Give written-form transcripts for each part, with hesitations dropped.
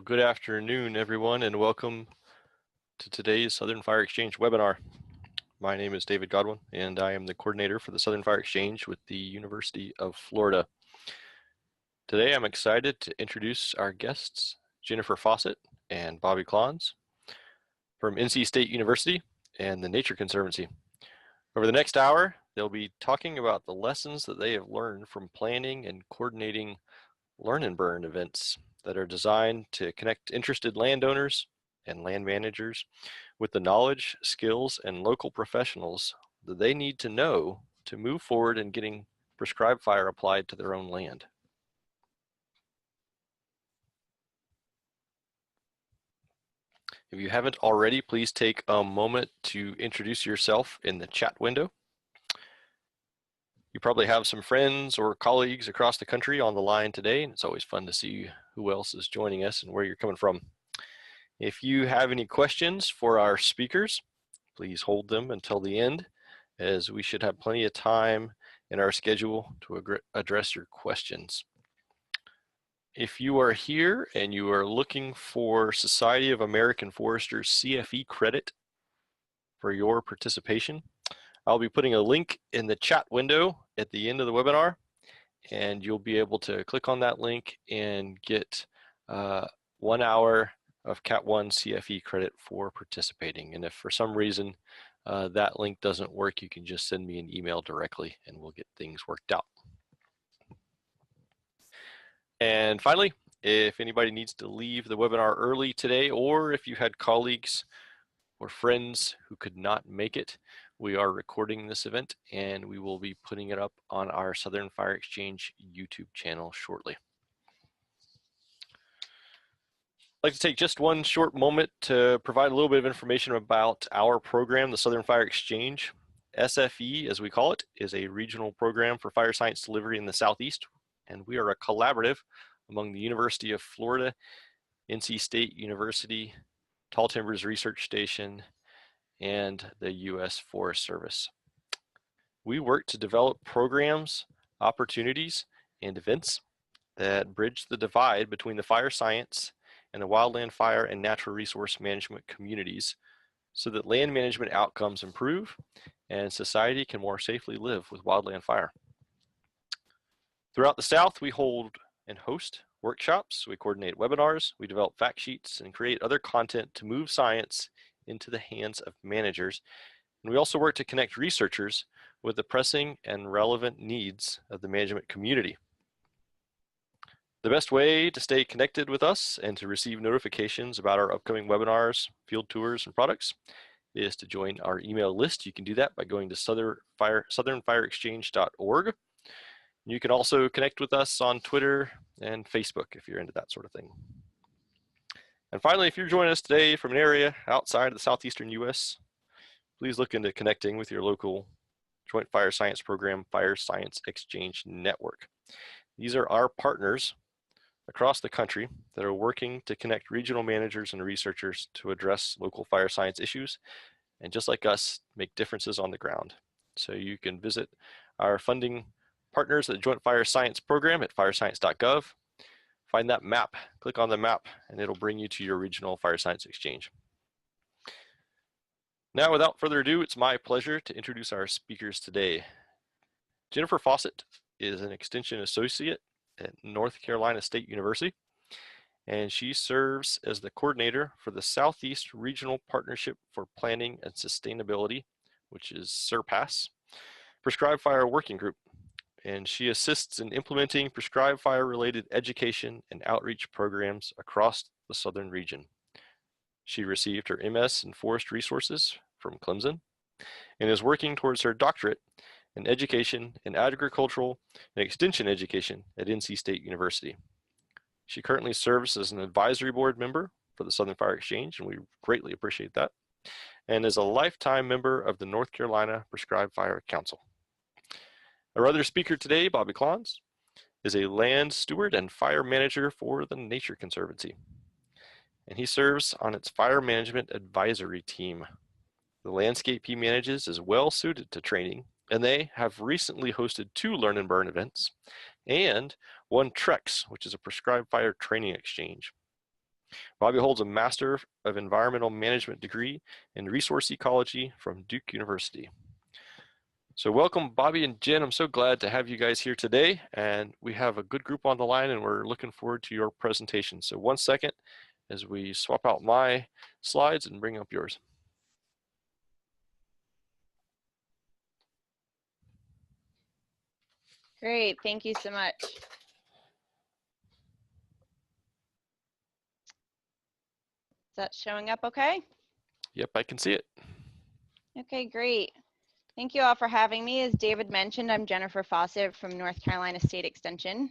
Good afternoon, everyone, and welcome to today's Southern Fire Exchange webinar. My name is David Godwin, and I am the coordinator for the Southern Fire Exchange with the University of Florida. Today, I'm excited to introduce our guests, Jennifer Fawcett and Bobby Clontz from NC State University and the Nature Conservancy. Over the next hour, they'll be talking about the lessons that they have learned from planning and coordinating LearnnBurn events that are designed to connect interested landowners and land managers with the knowledge, skills, and local professionals that they need to know to move forward in getting prescribed fire applied to their own land. If you haven't already, please take a moment to introduce yourself in the chat window. You probably have some friends or colleagues across the country on the line today, and it's always fun to see who else is joining us and where you're coming from. If you have any questions for our speakers, please hold them until the end, as we should have plenty of time in our schedule to address your questions. If you are here and you are looking for Society of American Foresters CFE credit for your participation, I'll be putting a link in the chat window at the end of the webinar, and you'll be able to click on that link and get 1 hour of Cat 1 CFE credit for participating. And if for some reason that link doesn't work, you can just send me an email directly and we'll get things worked out. And finally, if anybody needs to leave the webinar early today, or if you had colleagues or friends who could not make it, we are recording this event and we will be putting it up on our Southern Fire Exchange YouTube channel shortly. I'd like to take just one short moment to provide a little bit of information about our program, the Southern Fire Exchange. SFE, as we call it, is a regional program for fire science delivery in the Southeast, and we are a collaborative among the University of Florida, NC State University, Tall Timbers Research Station, and the U.S. Forest Service. We work to develop programs, opportunities, and events that bridge the divide between the fire science and the wildland fire and natural resource management communities so that land management outcomes improve and society can more safely live with wildland fire. Throughout the South, we hold and host workshops, we coordinate webinars, we develop fact sheets, and create other content to move science into the hands of managers. And we also work to connect researchers with the pressing and relevant needs of the management community. The best way to stay connected with us and to receive notifications about our upcoming webinars, field tours, and products is to join our email list. You can do that by going to southernfireexchange.org. You can also connect with us on Twitter and Facebook if you're into that sort of thing. And finally, if you're joining us today from an area outside of the southeastern U.S., please look into connecting with your local Joint Fire Science Program Fire Science Exchange Network. These are our partners across the country that are working to connect regional managers and researchers to address local fire science issues, and just like us, make differences on the ground. So you can visit our funding partners at the Joint Fire Science Program at firescience.gov. Find that map, click on the map, and it'll bring you to your regional fire science exchange. Now, without further ado, it's my pleasure to introduce our speakers today. Jennifer Fawcett is an Extension Associate at North Carolina State University, and she serves as the coordinator for the Southeast Regional Partnership for Planning and Sustainability, which is SURPASS, Prescribed Fire Working Group. And she assists in implementing prescribed fire-related education and outreach programs across the southern region. She received her MS in Forest Resources from Clemson and is working towards her doctorate in education in agricultural and extension education at NC State University. She currently serves as an advisory board member for the Southern Fire Exchange, and we greatly appreciate that, and is a lifetime member of the North Carolina Prescribed Fire Council. Our other speaker today, Bobby Clontz, is a land steward and fire manager for the Nature Conservancy, and he serves on its fire management advisory team. The landscape he manages is well suited to training, and they have recently hosted 2 LearnnBurn events and 1 TREX, which is a prescribed fire training exchange. Bobby holds a Master of Environmental Management degree in Resource Ecology from Duke University. So welcome, Bobby and Jen. I'm so glad to have you guys here today, and we have a good group on the line, and we're looking forward to your presentation. So 1 second as we swap out my slides and bring up yours. Great, thank you so much. Is that showing up okay? Yep, I can see it. Okay, great. Thank you all for having me. As David mentioned, I'm Jennifer Fawcett from North Carolina State Extension.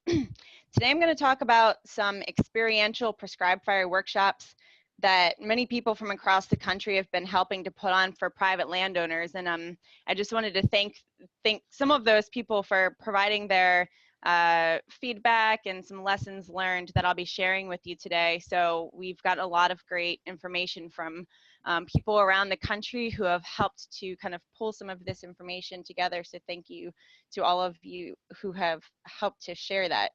Today I'm going to talk about some experiential prescribed fire workshops that many people from across the country have been helping to put on for private landowners. And I just wanted to thank some of those people for providing their feedback and some lessons learned that I'll be sharing with you today. So we've got a lot of great information from people around the country who have helped to kind of pull some of this information together. So thank you to all of you who have helped to share that.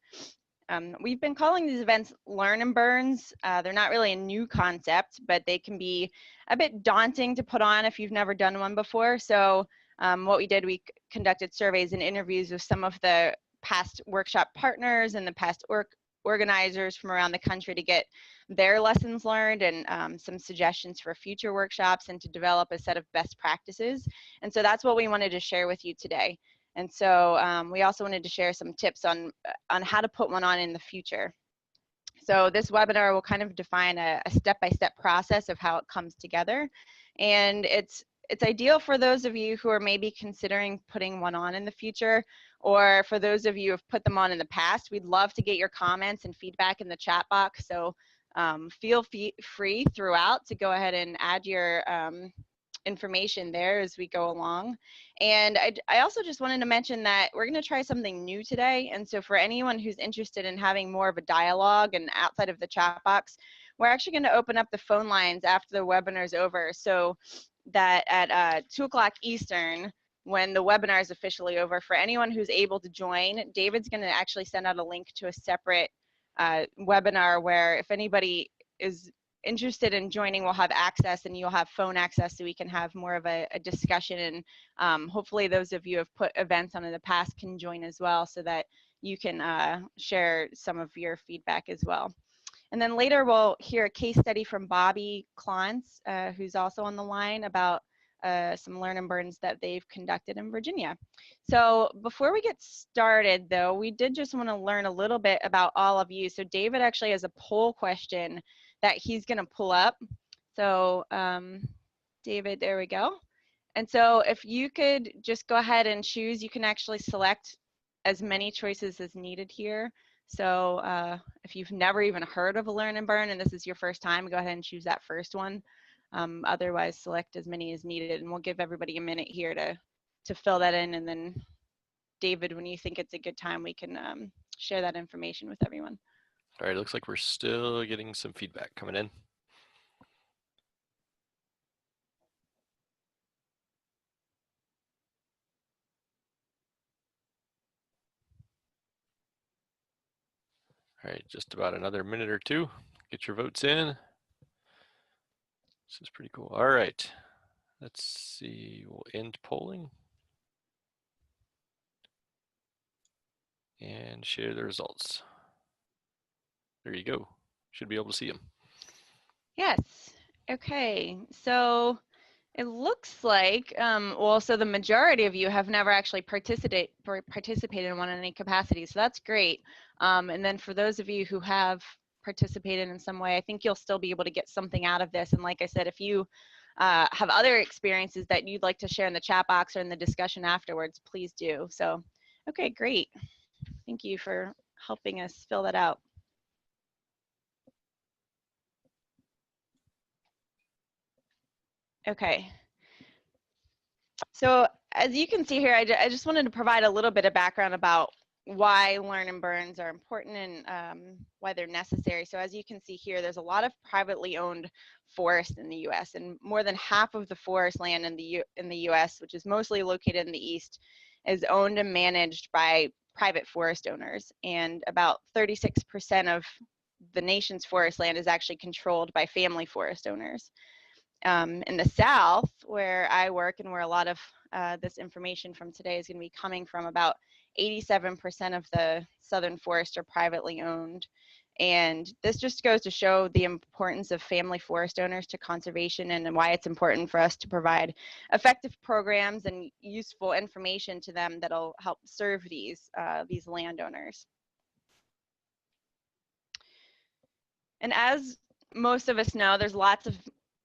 We've been calling these events Learn and Burns. They're not really a new concept, but they can be a bit daunting to put on if you've never done one before. So what we did, we conducted surveys and interviews with some of the past workshop partners and the past organizers from around the country to get their lessons learned and some suggestions for future workshops and to develop a set of best practices. And so that's what we wanted to share with you today. And so we also wanted to share some tips on how to put one on in the future. So this webinar will kind of define a step-by-step process of how it comes together. And it's ideal for those of you who are maybe considering putting one on in the future, or for those of you who have put them on in the past. We'd love to get your comments and feedback in the chat box. So feel free throughout to go ahead and add your information there as we go along. And I also just wanted to mention that we're going to try something new today. And so for anyone who's interested in having more of a dialogue and outside of the chat box, we're actually going to open up the phone lines after the webinar is over, so that at 2 o'clock Eastern, when the webinar is officially over, for anyone who's able to join, David's going to actually send out a link to a separate webinar where if anybody is interested in joining, we'll have access, and you'll have phone access, so we can have more of a discussion. And hopefully those of you who have put events on in the past can join as well, so that you can share some of your feedback as well. And then later we'll hear a case study from Bobby Clontz, who's also on the line, about some Learn and Burns that they've conducted in Virginia. So before we get started though, we did just want to learn a little bit about all of you. So David actually has a poll question that he's going to pull up. So David, there we go. And so if you could just go ahead and choose, you can actually select as many choices as needed here. So if you've never even heard of a Learn and Burn and this is your first time, go ahead and choose that first one. Otherwise, select as many as needed, and we'll give everybody a minute here to fill that in. And then David, when you think it's a good time, we can share that information with everyone. All right, it looks like we're still getting some feedback coming in. All right, just about another minute or two. Get your votes in. This is pretty cool. All right, let's see, we'll end polling and share the results. There you go. Should be able to see them. Yes. Okay. So it looks like, well, so the majority of you have never actually participated in one in any capacity. So that's great. And then for those of you who have participated in some way, I think you'll still be able to get something out of this. And like I said, if you have other experiences that you'd like to share in the chat box or in the discussion afterwards, please do. So, okay, great. Thank you for helping us fill that out. Okay. So as you can see here, I just wanted to provide a little bit of background about why Learn and Burns are important and why they're necessary. So as you can see here, there's a lot of privately owned forest in the U.S. and more than half of the forest land in the U.S., which is mostly located in the East, is owned and managed by private forest owners. And about 36% of the nation's forest land is actually controlled by family forest owners. In the South, where I work and where a lot of this information from today is going to be coming from, about 87% of the southern forests are privately owned. And this just goes to show the importance of family forest owners to conservation, and why it's important for us to provide effective programs and useful information to them that'll help serve these landowners. And as most of us know, there's lots of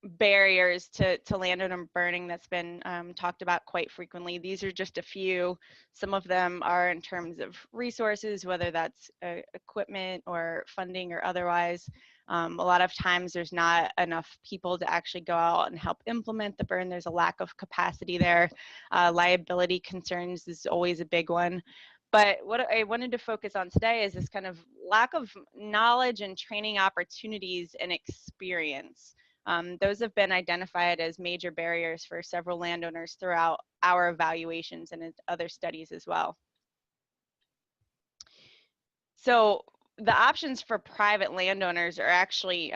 barriers to landowner burning that's been talked about quite frequently. These are just a few. Some of them are in terms of resources, whether that's equipment or funding or otherwise. A lot of times there's not enough people to actually go out and help implement the burn. There's a lack of capacity there. Liability concerns is always a big one. But what I wanted to focus on today is this kind of lack of knowledge and training opportunities and experience. Those have been identified as major barriers for several landowners throughout our evaluations and in other studies as well. So the options for private landowners are actually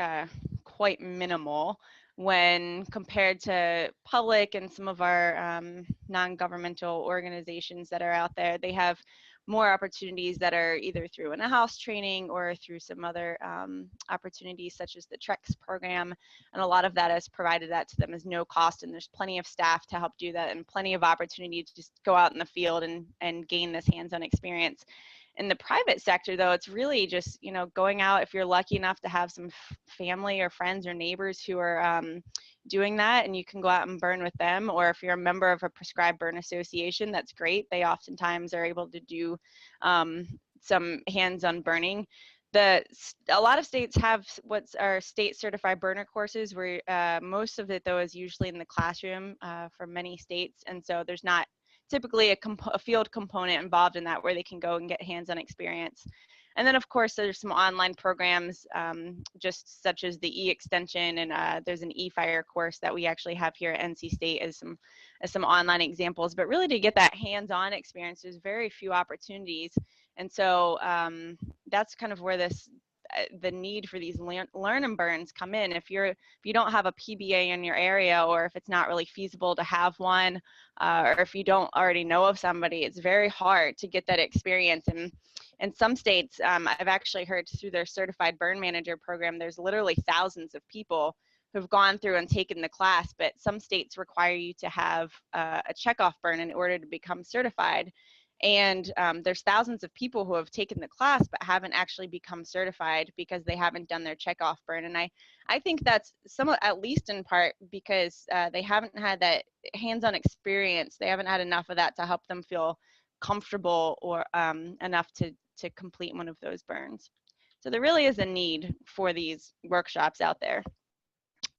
quite minimal when compared to public and some of our non-governmental organizations that are out there. They have more opportunities that are either through an in-house training or through some other opportunities such as the TREX program, and a lot of that has provided that to them as no cost, and there's plenty of staff to help do that and plenty of opportunity to just go out in the field and gain this hands-on experience. In the private sector, though, it's really just, you know, going out if you're lucky enough to have some family or friends or neighbors who are doing that, and you can go out and burn with them. Or if you're a member of a prescribed burn association, that's great. They oftentimes are able to do some hands-on burning. A lot of states have what's our state certified burner courses, where most of it, though, is usually in the classroom for many states, and so there's not typically a field component involved in that where they can go and get hands-on experience. And then, of course, there's some online programs, just such as the e-extension, and there's an e-fire course that we actually have here at NC State as some online examples. But really, to get that hands-on experience, there's very few opportunities. And so that's kind of where the need for these learn and burns come in. If you don't have a PBA in your area, or if it's not really feasible to have one, or if you don't already know of somebody, it's very hard to get that experience. And in some states, I've actually heard through their certified burn manager program, there's literally thousands of people who've gone through and taken the class, but some states require you to have a checkoff burn in order to become certified. And there's thousands of people who have taken the class but haven't actually become certified because they haven't done their checkoff burn. And I think that's somewhat, at least in part, because they haven't had that hands-on experience. They haven't had enough of that to help them feel comfortable or enough to complete one of those burns. So there really is a need for these workshops out there.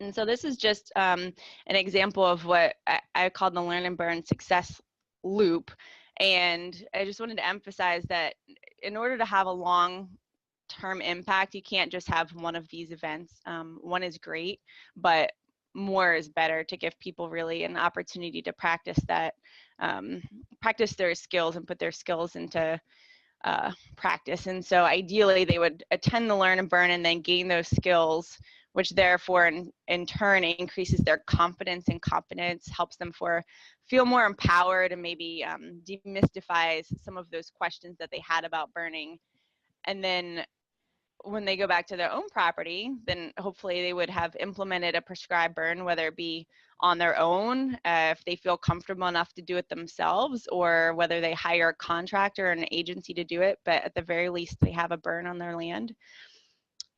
And so this is just an example of what I call the Learn and Burn success loop. And I just wanted to emphasize that in order to have a long-term impact, you can't just have one of these events. One is great, but more is better to give people really an opportunity to practice practice their skills and put their skills into practice. And so ideally, they would attend the Learn and Burn and then gain those skills, which therefore in turn increases their confidence and competence, helps them feel more empowered, and maybe demystifies some of those questions that they had about burning. And then when they go back to their own property, then hopefully they would have implemented a prescribed burn, whether it be on their own, if they feel comfortable enough to do it themselves, or whether they hire a contractor or an agency to do it, but at the very least they have a burn on their land.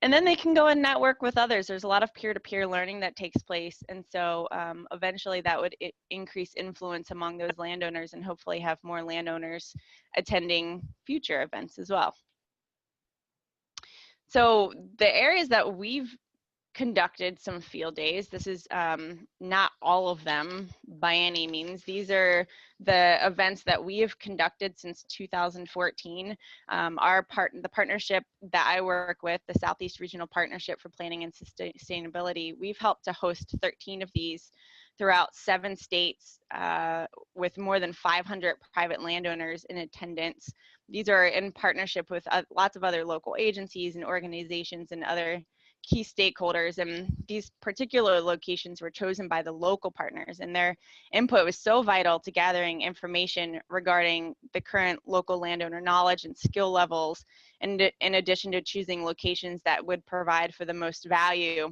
And then they can go and network with others. There's a lot of peer-to-peer learning that takes place. And so eventually that would increase influence among those landowners, and hopefully have more landowners attending future events as well. So the areas that we've conducted some field days, this is not all of them by any means. These are the events that we have conducted since 2014. The partnership that I work with, the Southeast Regional Partnership for Planning and Sustainability, we've helped to host 13 of these throughout 7 states with more than 500 private landowners in attendance. These are in partnership with lots of other local agencies and organizations and other key stakeholders, and these particular locations were chosen by the local partners, and their input was so vital to gathering information regarding the current local landowner knowledge and skill levels, and in addition to choosing locations that would provide for the most value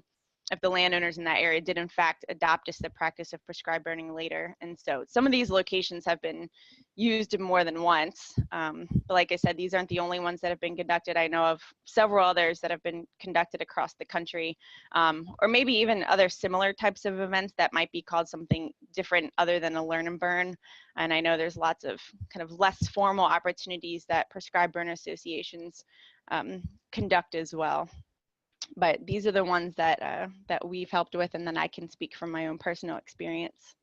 if the landowners in that area did in fact adopt the practice of prescribed burning later. And so some of these locations have been used more than once. But like I said, these aren't the only ones that have been conducted. I know of several others that have been conducted across the country, or maybe even other similar types of events that might be called something different other than a learn and burn. And I know there's lots of kind of less formal opportunities that prescribed burn associations conduct as well. But these are the ones that that we've helped with, and then I can speak from my own personal experience.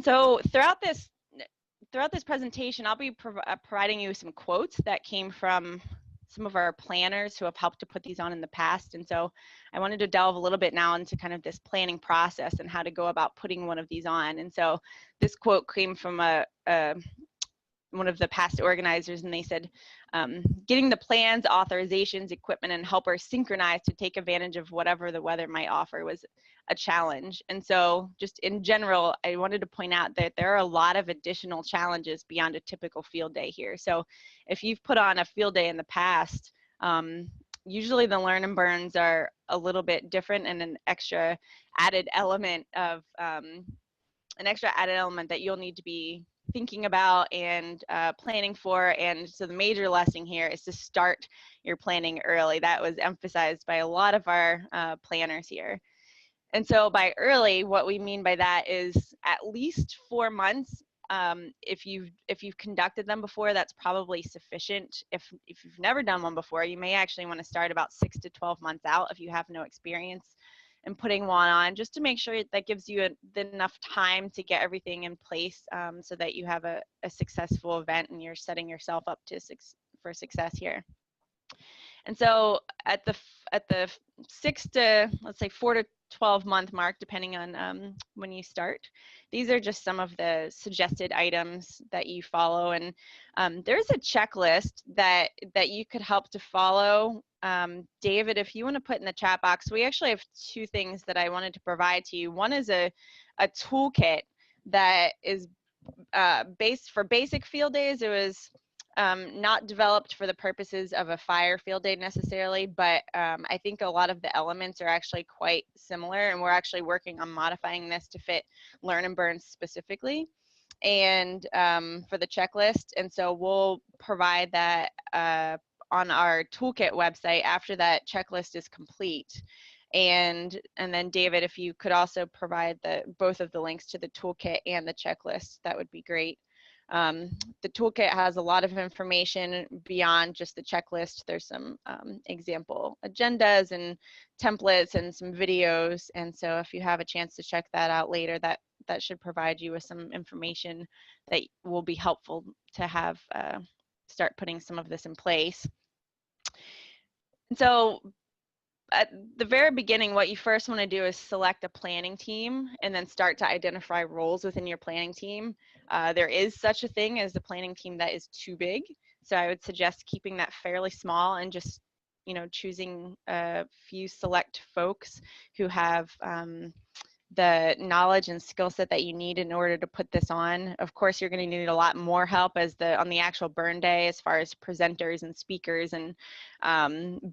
So throughout this presentation, I'll be providing you some quotes that came from some of our planners who have helped to put these on in the past. And so I wanted to delve a little bit now into kind of this planning process and how to go about putting one of these on. And so this quote came from one of the past organizers, and they said, getting the plans, authorizations, equipment, and helpers synchronized to take advantage of whatever the weather might offer was a challenge. And so just in general, I wanted to point out that there are a lot of additional challenges beyond a typical field day here. So if you've put on a field day in the past, usually the learn and burns are a little bit different, and an extra added element of that you'll need to be thinking about and planning for. And so the major lesson here is to start your planning early. That was emphasized by a lot of our planners here. And so by early, what we mean by that is at least 4 months. If you've conducted them before, that's probably sufficient. If you've never done one before, you may actually want to start about 6 to 12 months out if you have no experience and putting one on, just to make sure that gives you enough time to get everything in place, so that you have a successful event and you're setting yourself up for success here. And so at the 6 to, let's say, 4 to 12 month mark, depending on when you start, these are just some of the suggested items that you follow. And there's a checklist that you could help to follow. David, if you want to put in the chat box, we actually have 2 things that I wanted to provide to you. One is a toolkit that is based for basic field days. It was not developed for the purposes of a fire field day necessarily, but I think a lot of the elements are actually quite similar, and we're actually working on modifying this to fit learn and burn specifically, and for the checklist. And so we'll provide that on our toolkit website after that checklist is complete. And then David, if you could also provide both of the links to the toolkit and the checklist, that would be great. The toolkit has a lot of information beyond just the checklist. There's some example agendas and templates and some videos. And so if you have a chance to check that out later, that should provide you with some information that will be helpful to have start putting some of this in place. And so at the very beginning, what you first want to do is select a planning team and then start to identify roles within your planning team. There is such a thing as a planning team that is too big. So I would suggest keeping that fairly small and just, choosing a few select folks who have the knowledge and skill set that you need in order to put this on. Of course, you're going to need a lot more help on the actual burn day, as far as presenters and speakers and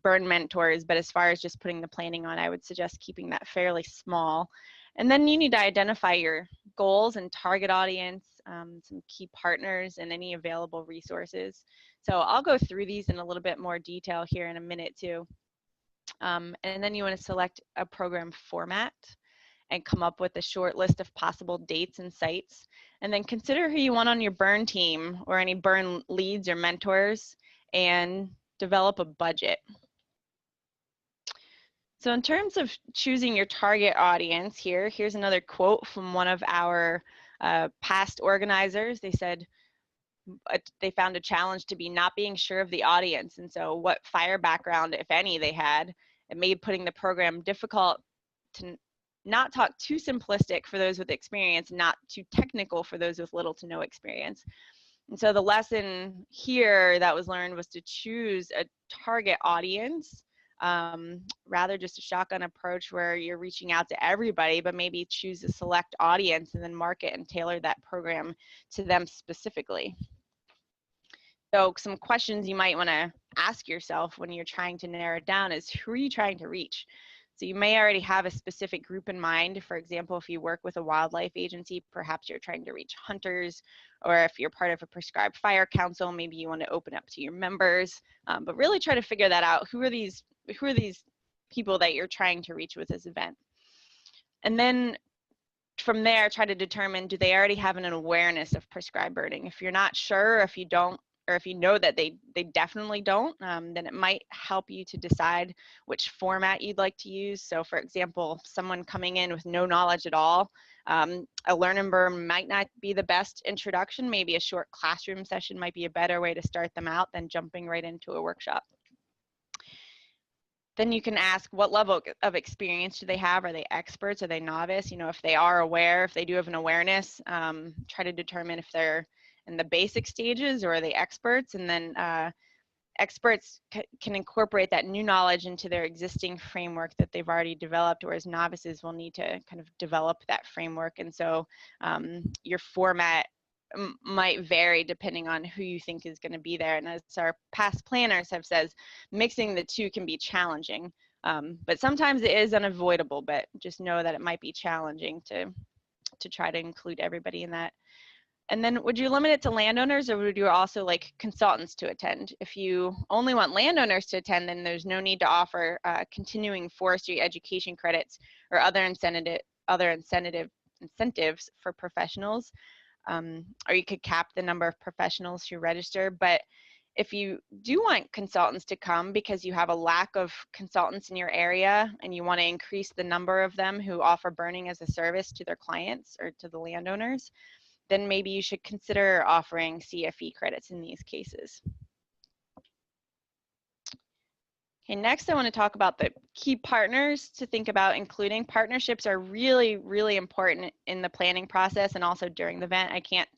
burn mentors. But as far as just putting the planning on, I would suggest keeping that fairly small. And then you need to identify your goals and target audience, some key partners, and any available resources. So I'll go through these in a little bit more detail here in a minute too. And then you want to select a program format and come up with a short list of possible dates and sites. And then consider who you want on your burn team or any burn leads or mentors, and develop a budget. So in terms of choosing your target audience here's another quote from one of our past organizers. They said they found a challenge to be not being sure of the audience, and so what fire background, if any, they had. It made putting the program difficult not talk too simplistic for those with experience, not too technical for those with little to no experience. And so the lesson here that was learned was to choose a target audience, rather just a shotgun approach where you're reaching out to everybody, but maybe choose a select audience and then market and tailor that program to them specifically. So some questions you might want to ask yourself when you're trying to narrow it down is, who are you trying to reach? So you may already have a specific group in mind. For example, if you work with a wildlife agency, perhaps you're trying to reach hunters, or if you're part of a prescribed fire council, maybe you want to open up to your members. But really try to figure that out. Who are these people that you're trying to reach with this event? And then from there, try to determine, do they already have an awareness of prescribed burning? If you're not sure, if you don't, or if you know that they definitely don't, then it might help you to decide which format you'd like to use. So for example, someone coming in with no knowledge at all, a learn and burn might not be the best introduction. Maybe a short classroom session might be a better way to start them out than jumping right into a workshop. Then you can ask, what level of experience do they have? Are they experts? Are they novice? You know, if they are aware, if they do have an awareness, try to determine if they're in the basic stages or are they experts. And then experts can incorporate that new knowledge into their existing framework that they've already developed, whereas novices will need to kind of develop that framework. And so your format might vary depending on who you think is going to be there. And as our past planners have said, mixing the two can be challenging, but sometimes it is unavoidable, but just know that it might be challenging to try to include everybody in that. And then would you limit it to landowners, or would you also like consultants to attend? If you only want landowners to attend, then there's no need to offer continuing forestry education credits or other incentives for professionals. Or you could cap the number of professionals who register. But if you do want consultants to come because you have a lack of consultants in your area and you want to increase the number of them who offer burning as a service to their clients or to the landowners, then maybe you should consider offering CFE credits in these cases. Okay, next I want to talk about the key partners to think about including. Partnerships are really, really important in the planning process and also during the event. I can't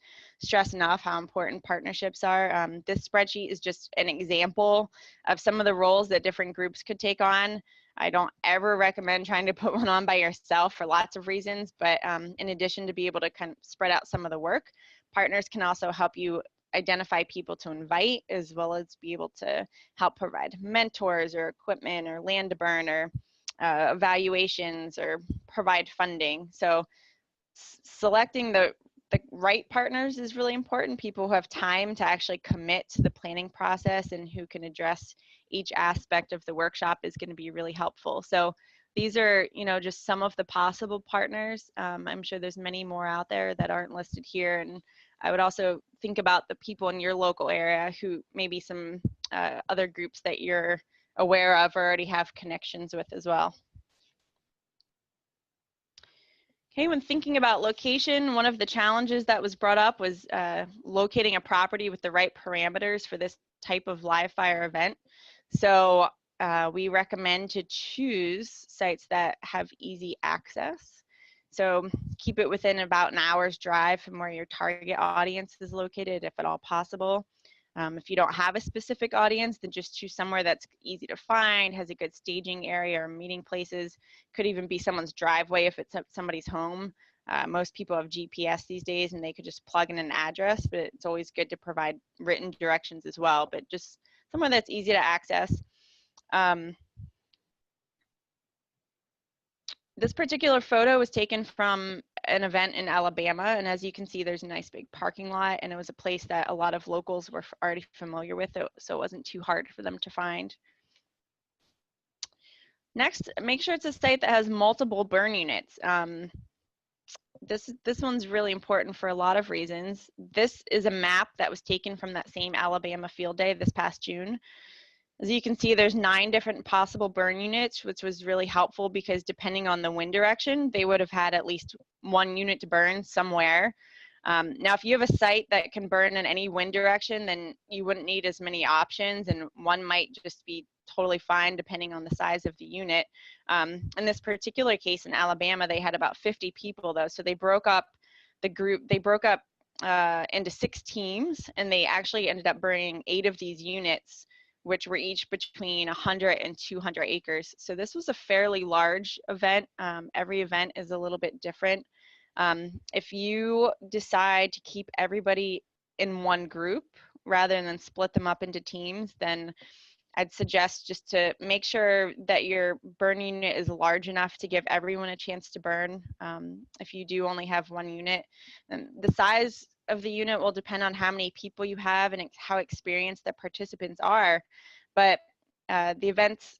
stress enough how important partnerships are. This spreadsheet is just an example of some of the roles that different groups could take on. I don't ever recommend trying to put one on by yourself for lots of reasons, but in addition to be able to kind of spread out some of the work, partners can also help you identify people to invite, as well as be able to help provide mentors or equipment or land to burn or evaluations or provide funding. So selecting the right partners is really important. People who have time to actually commit to the planning process and who can address each aspect of the workshop is going to be really helpful. So these are, you know, just some of the possible partners. I'm sure there's many more out there that aren't listed here. And I would also think about the people in your local area who maybe some other groups that you're aware of or already have connections with as well. Okay, when thinking about location, one of the challenges that was brought up was locating a property with the right parameters for this type of live fire event. So we recommend to choose sites that have easy access. So keep it within about an hour's drive from where your target audience is located, if at all possible. If you don't have a specific audience, then just choose somewhere that's easy to find, has a good staging area or meeting places. Could even be someone's driveway if it's somebody's home. Most people have GPS these days and they could just plug in an address, but it's always good to provide written directions as well, but just somewhere that's easy to access. This particular photo was taken from an event in Alabama, and as you can see, there's a nice big parking lot, and it was a place that a lot of locals were already familiar with, so it wasn't too hard for them to find. Next, make sure it's a site that has multiple burn units. This one's really important for a lot of reasons. This is a map that was taken from that same Alabama field day this past June. As you can see, there's 9 different possible burn units, which was really helpful because depending on the wind direction, they would have had at least 1 unit to burn somewhere. Now, if you have a site that can burn in any wind direction, then you wouldn't need as many options, and one might just be totally fine depending on the size of the unit. In this particular case in Alabama, they had about 50 people though, so they broke up the group, into 6 teams, and they actually ended up burning 8 of these units, which were each between 100 and 200 acres. So this was a fairly large event. Every event is a little bit different. If you decide to keep everybody in one group rather than split them up into teams, then I'd suggest just to make sure that your burn unit is large enough to give everyone a chance to burn. If you do only have one unit, then the size of the unit will depend on how many people you have and how experienced the participants are. But the events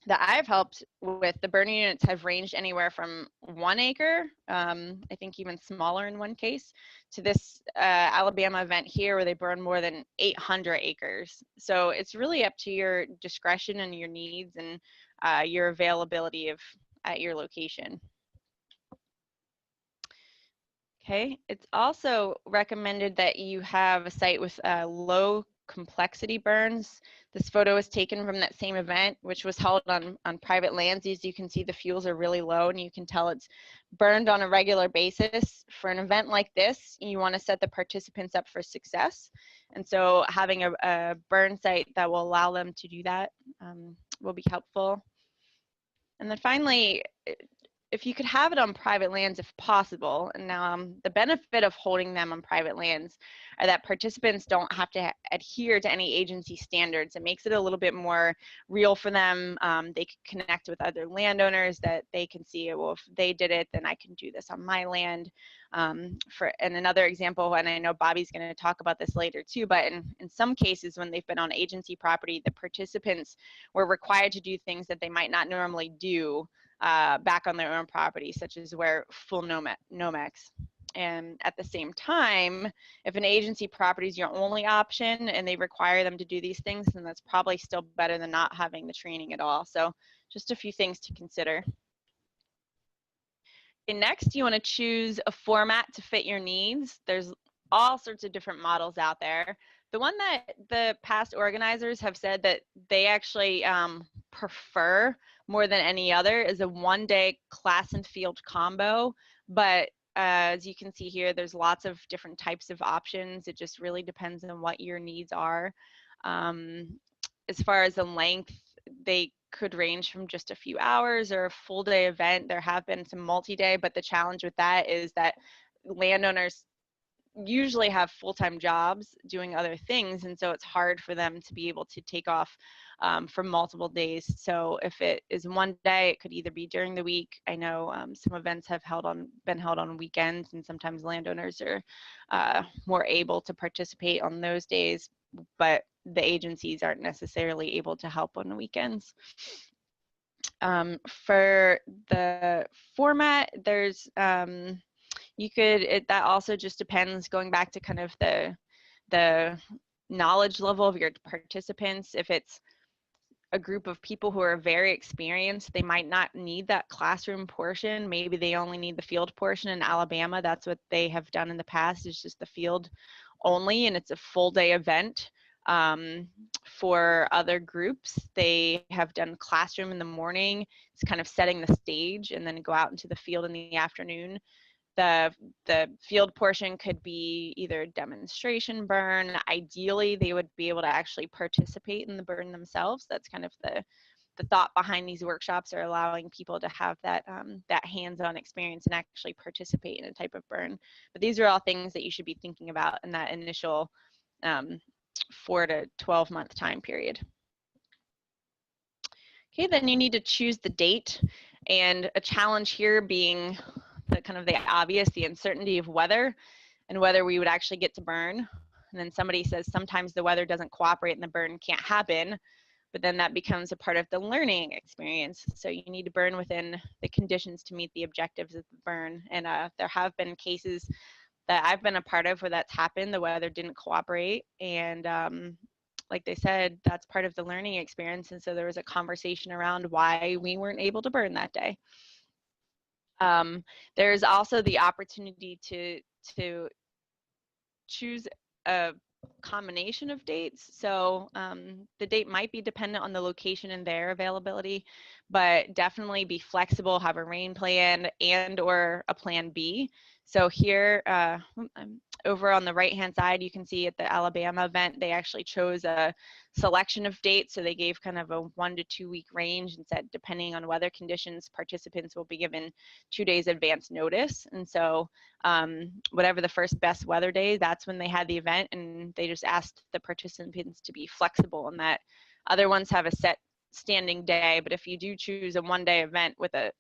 that I've helped with, the burning units have ranged anywhere from 1 acre, I think even smaller in one case, to this Alabama event here where they burn more than 800 acres. So it's really up to your discretion and your needs and your availability at your location. Okay, it's also recommended that you have a site with low complexity burns. This photo is taken from that same event, which was held on private lands. As you can see, the fuels are really low, and you can tell it's burned on a regular basis. For an event like this, you want to set the participants up for success. And so having a burn site that will allow them to do that will be helpful. And then finally, if you could have it on private lands if possible. And the benefit of holding them on private lands are that participants don't have to adhere to any agency standards. It makes it a little bit more real for them. They can connect with other landowners that they can see, well, if they did it, then I can do this on my land. And another example, and I know Bobby's going to talk about this later too, but in some cases when they've been on agency property, the participants were required to do things that they might not normally do back on their own property, such as wear full Nomex. And at the same time, if an agency property is your only option and they require them to do these things, then that's probably still better than not having the training at all. So just a few things to consider. Okay, next, you want to choose a format to fit your needs. There's all sorts of different models out there. The one that the past organizers have said that they actually prefer more than any other is a 1-day class and field combo. But as you can see here, there's lots of different types of options. It just really depends on what your needs are. As far as the length, they could range from just a few hours or a full day event. There have been some multi-day, but the challenge with that is that landowners usually have full-time jobs doing other things, and so it's hard for them to be able to take off for multiple days. So if it is 1 day, it could either be during the week. I know some events have been held on weekends, and sometimes landowners are more able to participate on those days, but the agencies aren't necessarily able to help on the weekends. For the format, there's that also just depends, going back to kind of the knowledge level of your participants. If it's a group of people who are very experienced, they might not need that classroom portion. Maybe they only need the field portion. In Alabama, that's what they have done in the past, is just the field only, and it's a full day event. For other groups, they have done classroom in the morning. It's kind of setting the stage, and then go out into the field in the afternoon. The field portion could be either demonstration burn. Ideally, they would be able to actually participate in the burn themselves. That's kind of the thought behind these workshops, are allowing people to have that that hands-on experience and actually participate in a type of burn. But these are all things that you should be thinking about in that initial 4 to 12 month time period. Okay, then you need to choose the date, and a challenge here being the obvious, the uncertainty of weather and whether we would actually get to burn. And then somebody says sometimes the weather doesn't cooperate and the burn can't happen, but then that becomes a part of the learning experience. So you need to burn within the conditions to meet the objectives of the burn. And there have been cases that I've been a part of where that's happened. The weather didn't cooperate, and like they said, that's part of the learning experience. And so there was a conversation around why we weren't able to burn that day. There's also the opportunity to choose a combination of dates. So the date might be dependent on the location and their availability, but definitely be flexible, have a rain plan and or a plan B. So here, over on the right-hand side, you can see at the Alabama event, they actually chose a selection of dates. So they gave kind of a 1 to 2 week range and said, depending on weather conditions, participants will be given 2 days advance notice. And so whatever the first best weather day, that's when they had the event, and they just asked the participants to be flexible in that. Other ones have a set standing day, but if you do choose a 1-day event with a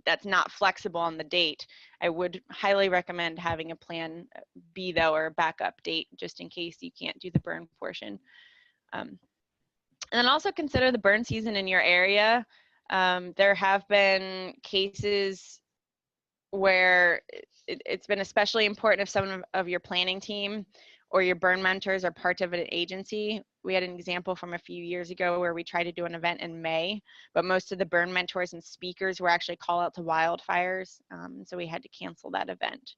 that's not flexible on the date, I would highly recommend having a plan B though, or a backup date, just in case you can't do the burn portion. And then also consider the burn season in your area. There have been cases where it's been especially important if some of your planning team or your burn mentors are part of an agency. We had an example from a few years ago where we tried to do an event in May, but most of the burn mentors and speakers were actually called out to wildfires, so we had to cancel that event.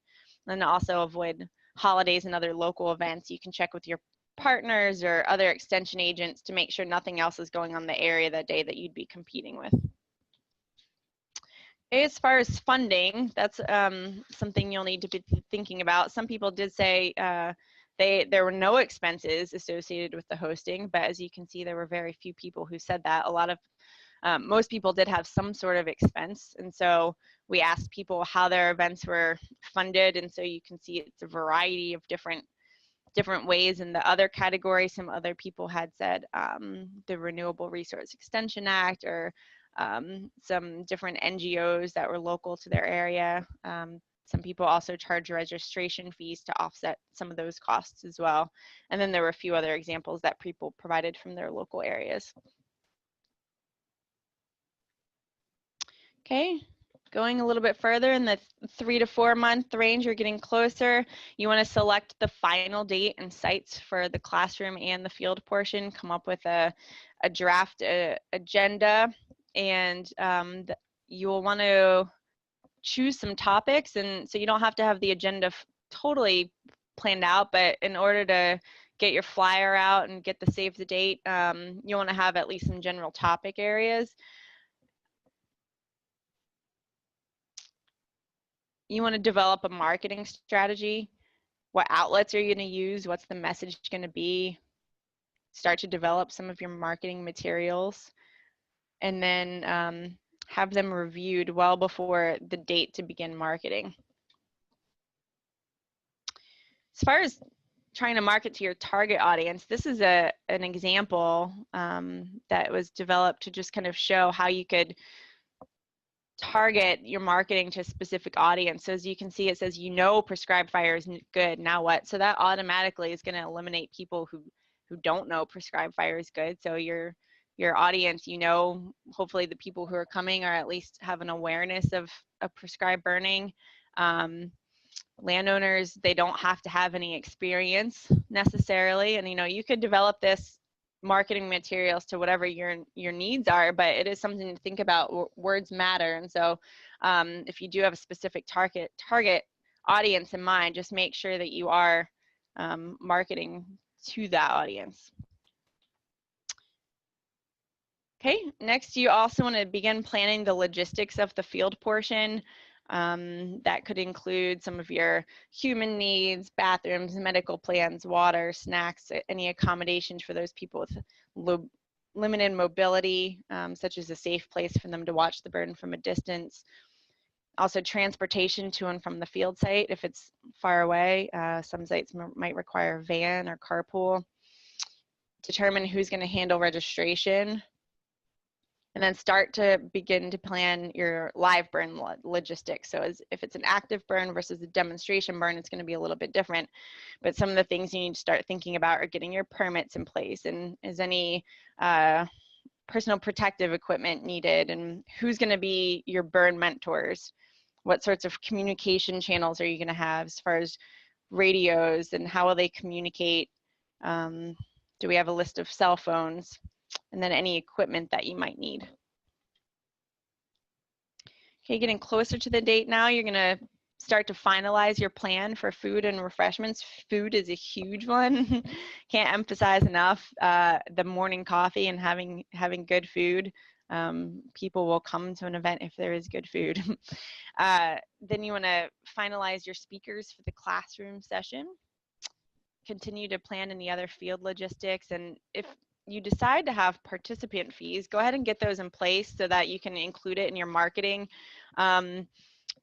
And also avoid holidays and other local events. You can check with your partners or other extension agents to make sure nothing else is going on in the area that day that you'd be competing with. As far as funding, that's something you'll need to be thinking about. Some people did say there were no expenses associated with the hosting, but as you can see, there were very few people who said that. Most people did have some sort of expense, and so we asked people how their events were funded, and so you can see it's a variety of different ways. In the other category, some other people had said the Renewable Resource Extension Act, or some different NGOs that were local to their area. Some people also charge registration fees to offset some of those costs as well. And then there were a few other examples that people provided from their local areas. Okay, going a little bit further in the 3 to 4 month range, you're getting closer. You want to select the final date and sites for the classroom and the field portion, come up with a draft agenda, and you will want to choose some topics, and so you don't have to have the agenda totally planned out, but in order to get your flyer out and get the save the date, you want to have at least some general topic areas. You want to develop a marketing strategy. What outlets are you going to use? What's the message going to be? Start to develop some of your marketing materials, and then have them reviewed well before the date to begin marketing. As far as trying to market to your target audience, this is an example that was developed to just kind of show how you could target your marketing to a specific audience. So as you can see, it says, prescribed fire is good, now what? So that automatically is going to eliminate people who don't know prescribed fire is good. So your audience, hopefully the people who are coming are at least have an awareness of prescribed burning. Landowners, they don't have to have any experience necessarily, and you could develop this marketing materials to whatever your needs are, but it is something to think about. Words matter, and so if you do have a specific target audience in mind, just make sure that you are marketing to that audience. Okay, next you also want to begin planning the logistics of the field portion. That could include some of your human needs, bathrooms, medical plans, water, snacks, any accommodations for those people with limited mobility, such as a safe place for them to watch the burn from a distance. Also transportation to and from the field site if it's far away. Some sites might require a van or carpool. Determine who's going to handle registration. And then start to begin to plan your live burn logistics. So if it's an active burn versus a demonstration burn, it's going to be a little bit different. But some of the things you need to start thinking about are getting your permits in place, and is any personal protective equipment needed, and who's going to be your burn mentors? What sorts of communication channels are you going to have as far as radios, and how will they communicate? Do we have a list of cell phones? And then any equipment that you might need. Okay, getting closer to the date now, you're going to start to finalize your plan for food and refreshments. Food is a huge one. Can't emphasize enough the morning coffee and having good food. People will come to an event if there is good food. Then you want to finalize your speakers for the classroom session. Continue to plan any other field logistics, and if you decide to have participant fees, go ahead and get those in place so that you can include it in your marketing.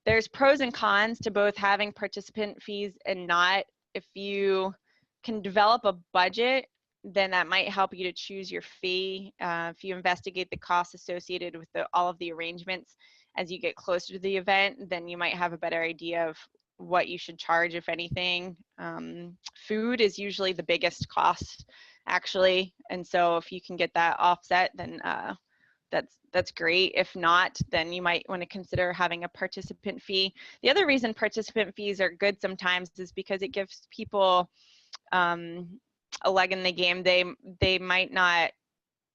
There's pros and cons to both having participant fees and not. If you can develop a budget, then that might help you to choose your fee. If you investigate the costs associated with all of the arrangements as you get closer to the event, then you might have a better idea of what you should charge, if anything. Food is usually the biggest cost, actually, and so if you can get that offset, then that's great. If not, then you might want to consider having a participant fee. The other reason participant fees are good sometimes is because it gives people a leg in the game. They might not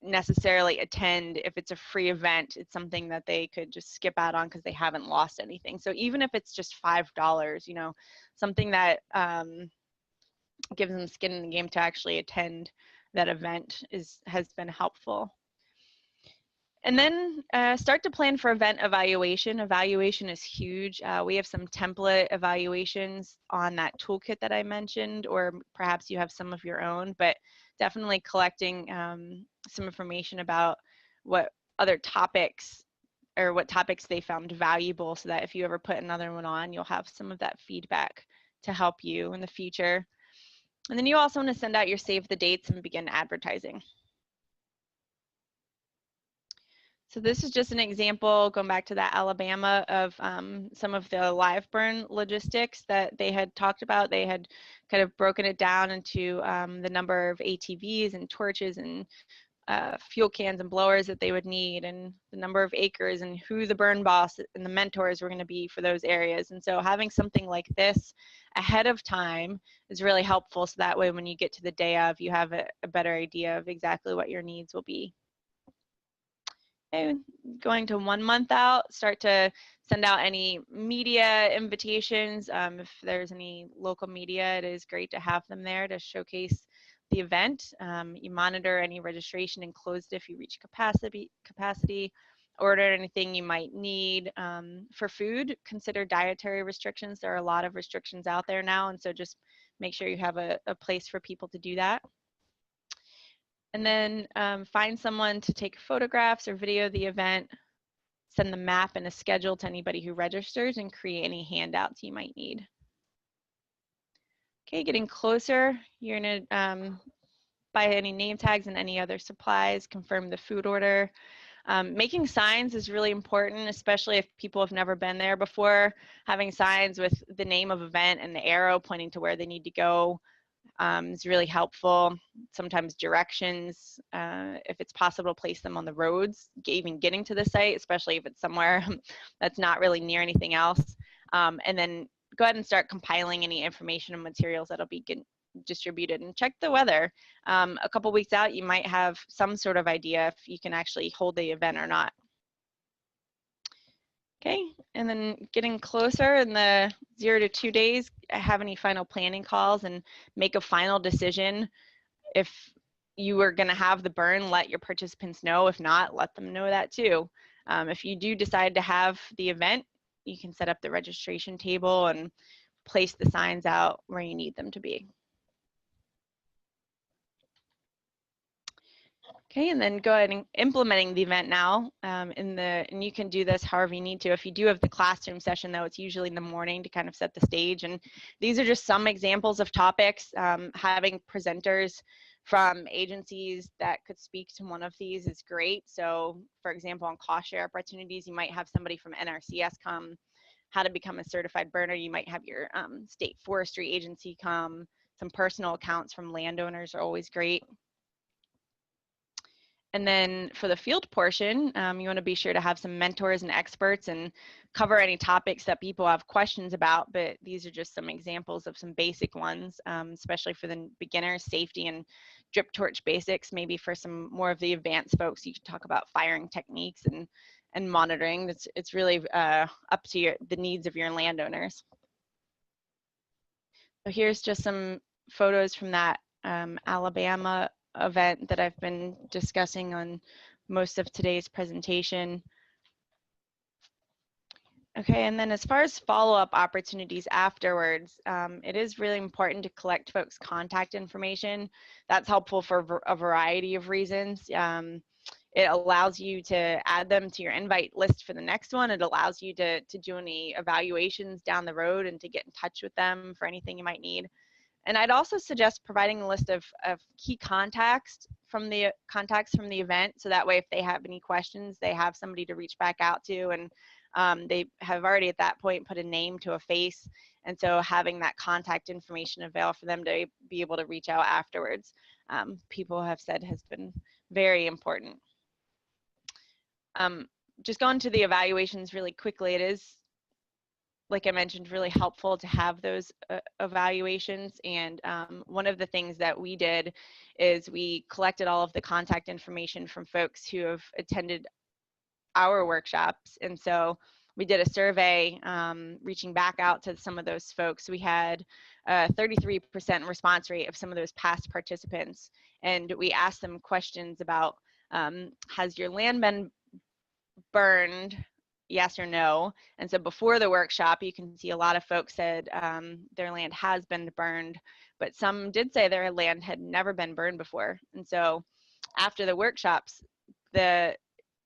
necessarily attend if it's a free event. It's something that they could just skip out on because they haven't lost anything. So even if it's just $5, you know, something that gives them skin in the game to actually attend that event has been helpful. And then start to plan for event evaluation. Evaluation is huge. We have some template evaluations on that toolkit that I mentioned, or perhaps you have some of your own, but definitely collecting some information about what other topics or what topics they found valuable, so that if you ever put another one on, you'll have some of that feedback to help you in the future. And then you also want to send out your save the dates and begin advertising. So this is just an example, going back to that Alabama, of some of the LearnnBurn logistics that they had talked about. They had kind of broken it down into the number of ATVs and torches and fuel cans and blowers that they would need, and the number of acres, and who the burn boss and the mentors were going to be for those areas. And so having something like this ahead of time is really helpful, so that way when you get to the day of, you have a better idea of exactly what your needs will be. Okay, going to 1 month out, start to send out any media invitations. If there's any local media, it is great to have them there to showcase the event. You monitor any registration and closed if you reach capacity, order anything you might need. For food, consider dietary restrictions. There are a lot of restrictions out there now, and so just make sure you have a place for people to do that. And then find someone to take photographs or video the event, send the map and a schedule to anybody who registers, and create any handouts you might need. Okay, getting closer, you're gonna buy any name tags and any other supplies, confirm the food order. Making signs is really important, especially if people have never been there before. Having signs with the name of event and the arrow pointing to where they need to go is really helpful. Sometimes directions, if it's possible, place them on the roads, even getting to the site, especially if it's somewhere that's not really near anything else. And then go ahead and start compiling any information and materials that'll be distributed, and check the weather. A couple weeks out, you might have some sort of idea if you can actually hold the event or not. Okay, and then getting closer in the 0 to 2 days, have any final planning calls and make a final decision. If you are going to have the burn, let your participants know. If not, let them know that too. If you do decide to have the event, you can set up the registration table and place the signs out where you need them to be. Okay, and then go ahead and implementing the event now. And you can do this however you need to. If you do have the classroom session, though, it's usually in the morning to kind of set the stage. And these are just some examples of topics. Having presenters from agencies that could speak to one of these is great. So, for example, on cost share opportunities, you might have somebody from NRCS come. How to become a certified burner, you might have your state forestry agency come. Some personal accounts from landowners are always great. And then for the field portion, you want to be sure to have some mentors and experts and cover any topics that people have questions about, but these are just some examples of some basic ones, especially for the beginners, safety and drip torch basics. Maybe for some more of the advanced folks, you can talk about firing techniques and monitoring. It's really up to the needs of your landowners. So here's just some photos from that Alabama event that I've been discussing on most of today's presentation. Okay, and then as far as follow-up opportunities afterwards, it is really important to collect folks' contact information. That's helpful for a variety of reasons. It allows you to add them to your invite list for the next one. It allows you to do any evaluations down the road and to get in touch with them for anything you might need. And I'd also suggest providing a list of key contacts from the event, so that way if they have any questions, they have somebody to reach back out to, and they have already at that point put a name to a face, and so having that contact information available for them to be able to reach out afterwards, people have said has been very important. Just going to the evaluations really quickly, it is, like I mentioned, really helpful to have those evaluations. And one of the things that we did is we collected all of the contact information from folks who have attended our workshops. And so we did a survey reaching back out to some of those folks. We had a 33% response rate of some of those past participants. And we asked them questions about, has your land been burned? Yes or no. And so before the workshop, you can see a lot of folks said their land has been burned, but some did say their land had never been burned before. And so after the workshops, the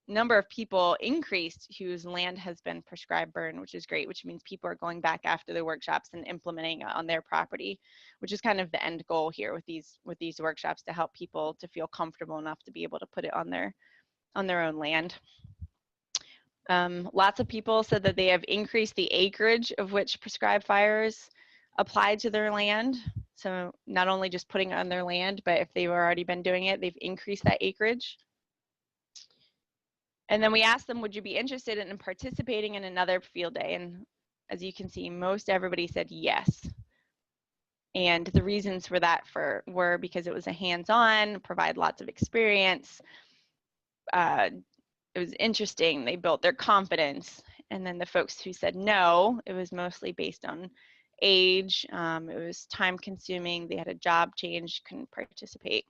number of people increased whose land has been prescribed burn, which is great, which means people are going back after the workshops and implementing it on their property, which is kind of the end goal here with these workshops, to help people to feel comfortable enough to be able to put it on their own land. Lots of people said that they have increased the acreage of which prescribed fires applied to their land. So not only just putting it on their land, but if they've already been doing it, they've increased that acreage. And then we asked them, would you be interested in participating in another field day? And as you can see, most everybody said yes. And the reasons for that were because it was a hands-on, provide lots of experience, it was interesting, they built their confidence. And then the folks who said no, it was mostly based on age, it was time consuming, they had a job change, couldn't participate.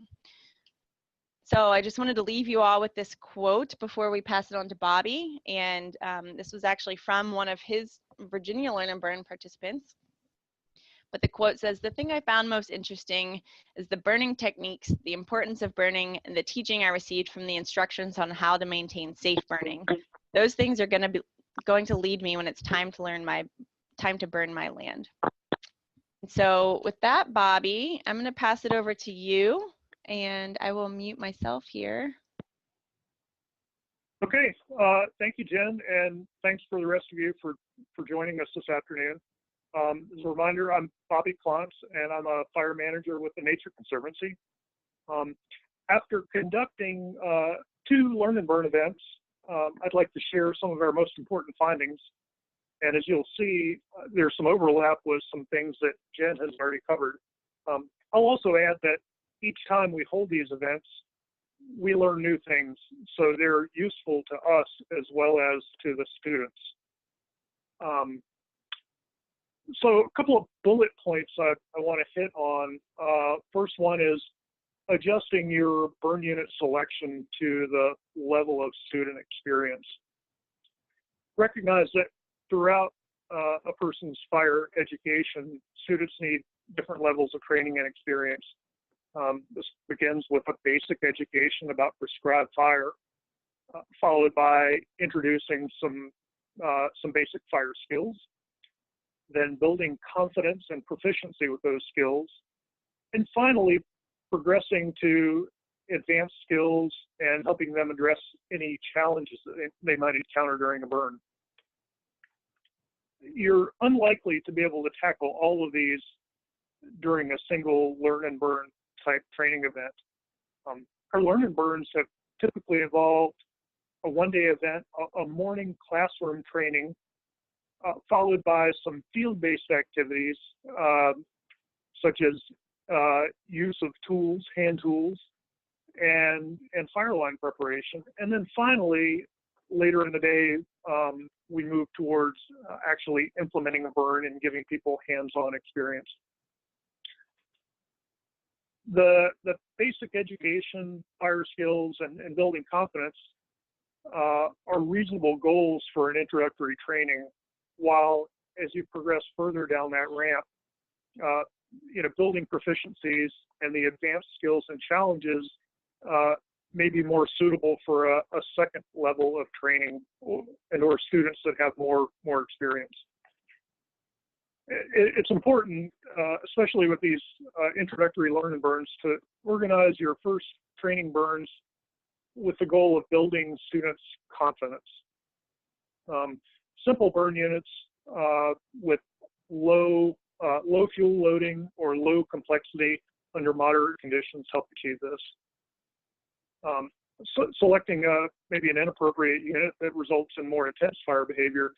So I just wanted to leave you all with this quote before we pass it on to Bobby. And this was actually from one of his Virginia Learn and Burn participants. But the quote says, "The thing I found most interesting is the burning techniques, the importance of burning, and the teaching I received from the instructions on how to maintain safe burning. Those things are going to lead me when it's time to burn my land." So with that, Bobby, I'm going to pass it over to you, and I will mute myself here. Okay, thank you, Jen, and thanks for the rest of you for joining us this afternoon. As a reminder, I'm Bobby Clontz, and I'm a fire manager with the Nature Conservancy. After conducting 2 Learn and Burn events, I'd like to share some of our most important findings. And as you'll see, there's some overlap with some things that Jen has already covered. I'll also add that each time we hold these events, we learn new things, so they're useful to us as well as to the students. So a couple of bullet points I want to hit on. First one is adjusting your burn unit selection to the level of student experience. Recognize that throughout a person's fire education, students need different levels of training and experience. This begins with a basic education about prescribed fire, followed by introducing some basic fire skills, then building confidence and proficiency with those skills, and finally progressing to advanced skills and helping them address any challenges that they might encounter during a burn. You're unlikely to be able to tackle all of these during a single Learn and Burn type training event. Our Learn and Burns have typically involved a one-day event, a morning classroom training, followed by some field-based activities, such as use of tools, hand tools, and fire line preparation. And then finally, later in the day, we move towards actually implementing a burn and giving people hands-on experience. The basic education, fire skills, and building confidence are reasonable goals for an introductory training, while as you progress further down that ramp, building proficiencies and the advanced skills and challenges may be more suitable for a second level of training or students that have more experience. It's important, especially with these introductory learn and burns, to organize your first training burns with the goal of building students' confidence. Simple burn units with low fuel loading or low complexity under moderate conditions help achieve this. Selecting maybe an inappropriate unit that results in more intense fire behavior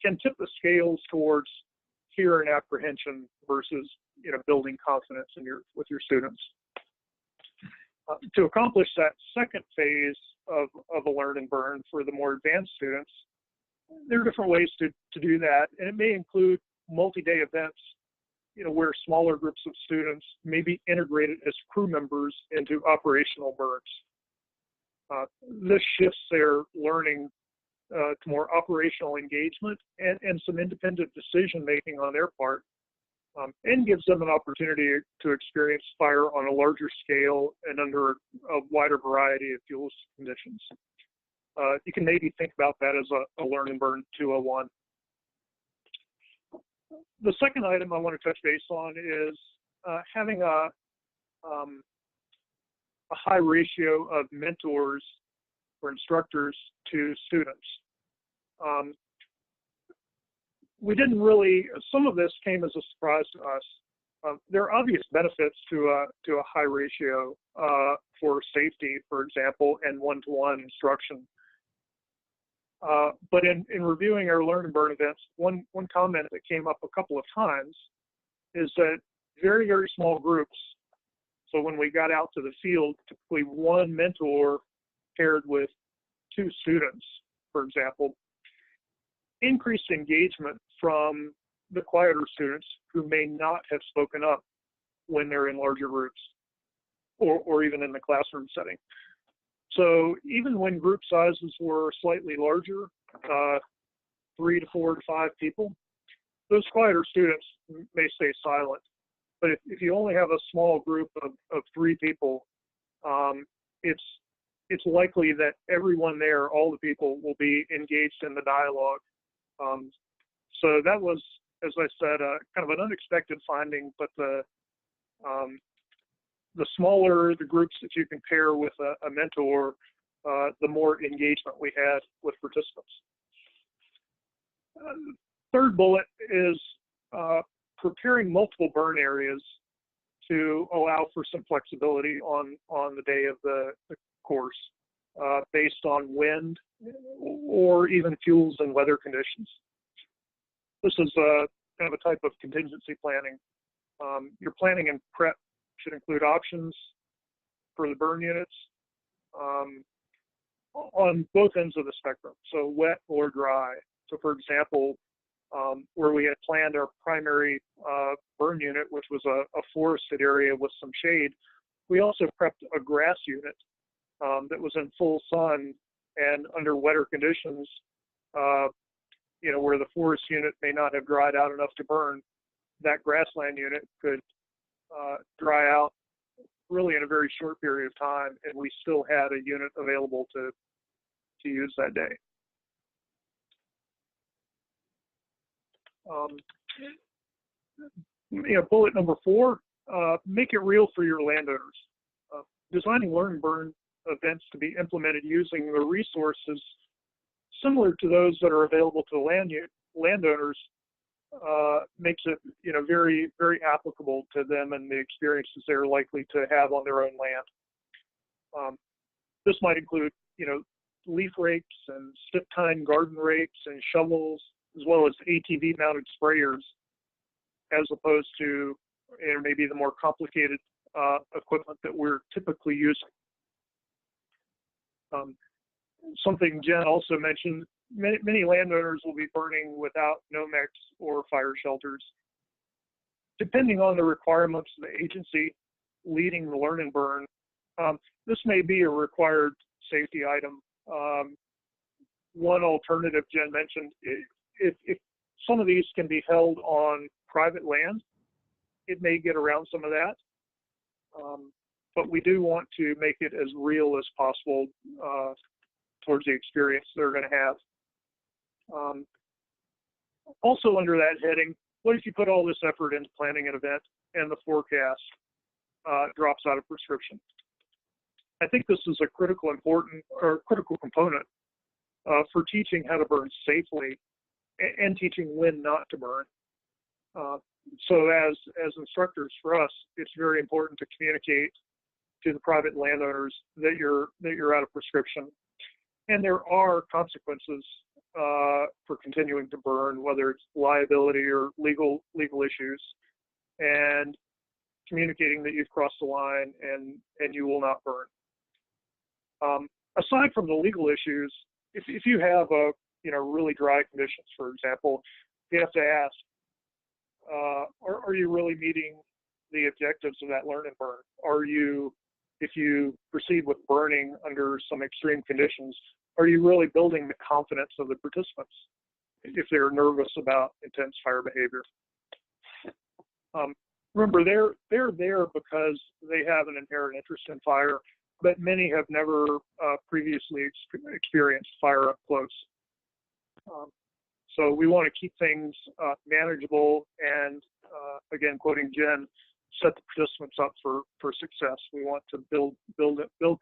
can tip the scales towards fear and apprehension versus building confidence with your students. To accomplish that second phase of a learn and burn for the more advanced students, there are different ways to do that, and it may include multi-day events, where smaller groups of students may be integrated as crew members into operational burns. This shifts their learning to more operational engagement and some independent decision making on their part, and gives them an opportunity to experience fire on a larger scale and under a wider variety of fuel conditions. You can maybe think about that as a learn and burn 201. The second item I want to touch base on is having a high ratio of mentors or instructors to students. We didn't really, some of this came as a surprise to us. There are obvious benefits to a high ratio for safety, for example, and one-to-one instruction. But in reviewing our learn and burn events, one comment that came up a couple of times is that very, very small groups, so when we got out to the field, typically one mentor paired with 2 students, for example, increased engagement from the quieter students who may not have spoken up when they're in larger groups or even in the classroom setting. So even when group sizes were slightly larger, 3 to 4 to 5 people, those quieter students may stay silent. But if you only have a small group of 3 people, it's likely that everyone there, all the people, will be engaged in the dialogue. So that was, as I said, kind of an unexpected finding, but the smaller the groups that you can pair with a mentor, the more engagement we had with participants. Third bullet is preparing multiple burn areas to allow for some flexibility on the day of the course based on wind or even fuels and weather conditions. This is kind of a type of contingency planning. Your planning and prep should include options for the burn units on both ends of the spectrum, so wet or dry. So for example, where we had planned our primary burn unit, which was a forested area with some shade, we also prepped a grass unit that was in full sun and under wetter conditions, where the forest unit may not have dried out enough to burn. That grassland unit could dry out really in a very short period of time, and we still had a unit available to use that day. Bullet number 4, make it real for your landowners. Designing learn and burn events to be implemented using the resources similar to those that are available to landowners makes it very, very applicable to them and the experiences they're likely to have on their own land. This might include leaf rakes and stick tine garden rakes and shovels, as well as ATV mounted sprayers, as opposed to maybe the more complicated equipment that we're typically using. Something Jen also mentioned, many landowners will be burning without Nomex or fire shelters. Depending on the requirements of the agency, leading the Learn and Burn, this may be a required safety item. One alternative Jen mentioned, if some of these can be held on private land, it may get around some of that. But we do want to make it as real as possible towards the experience they're going to have. Also under that heading, what if you put all this effort into planning an event and the forecast drops out of prescription? I think this is a critical component for teaching how to burn safely and teaching when not to burn. So as instructors for us, it's very important to communicate to the private landowners that you're out of prescription. And there are consequences for continuing to burn, whether it's liability or legal issues, and communicating that you've crossed the line and you will not burn. Aside from the legal issues, if you have really dry conditions, for example, you have to ask, are you really meeting the objectives of that Learn and Burn? If you proceed with burning under some extreme conditions, are you really building the confidence of the participants if they're nervous about intense fire behavior? Remember, they're there because they have an inherent interest in fire, but many have never previously experienced fire up close. So we want to keep things manageable and, again, quoting Jen, set the participants up for success. We want to build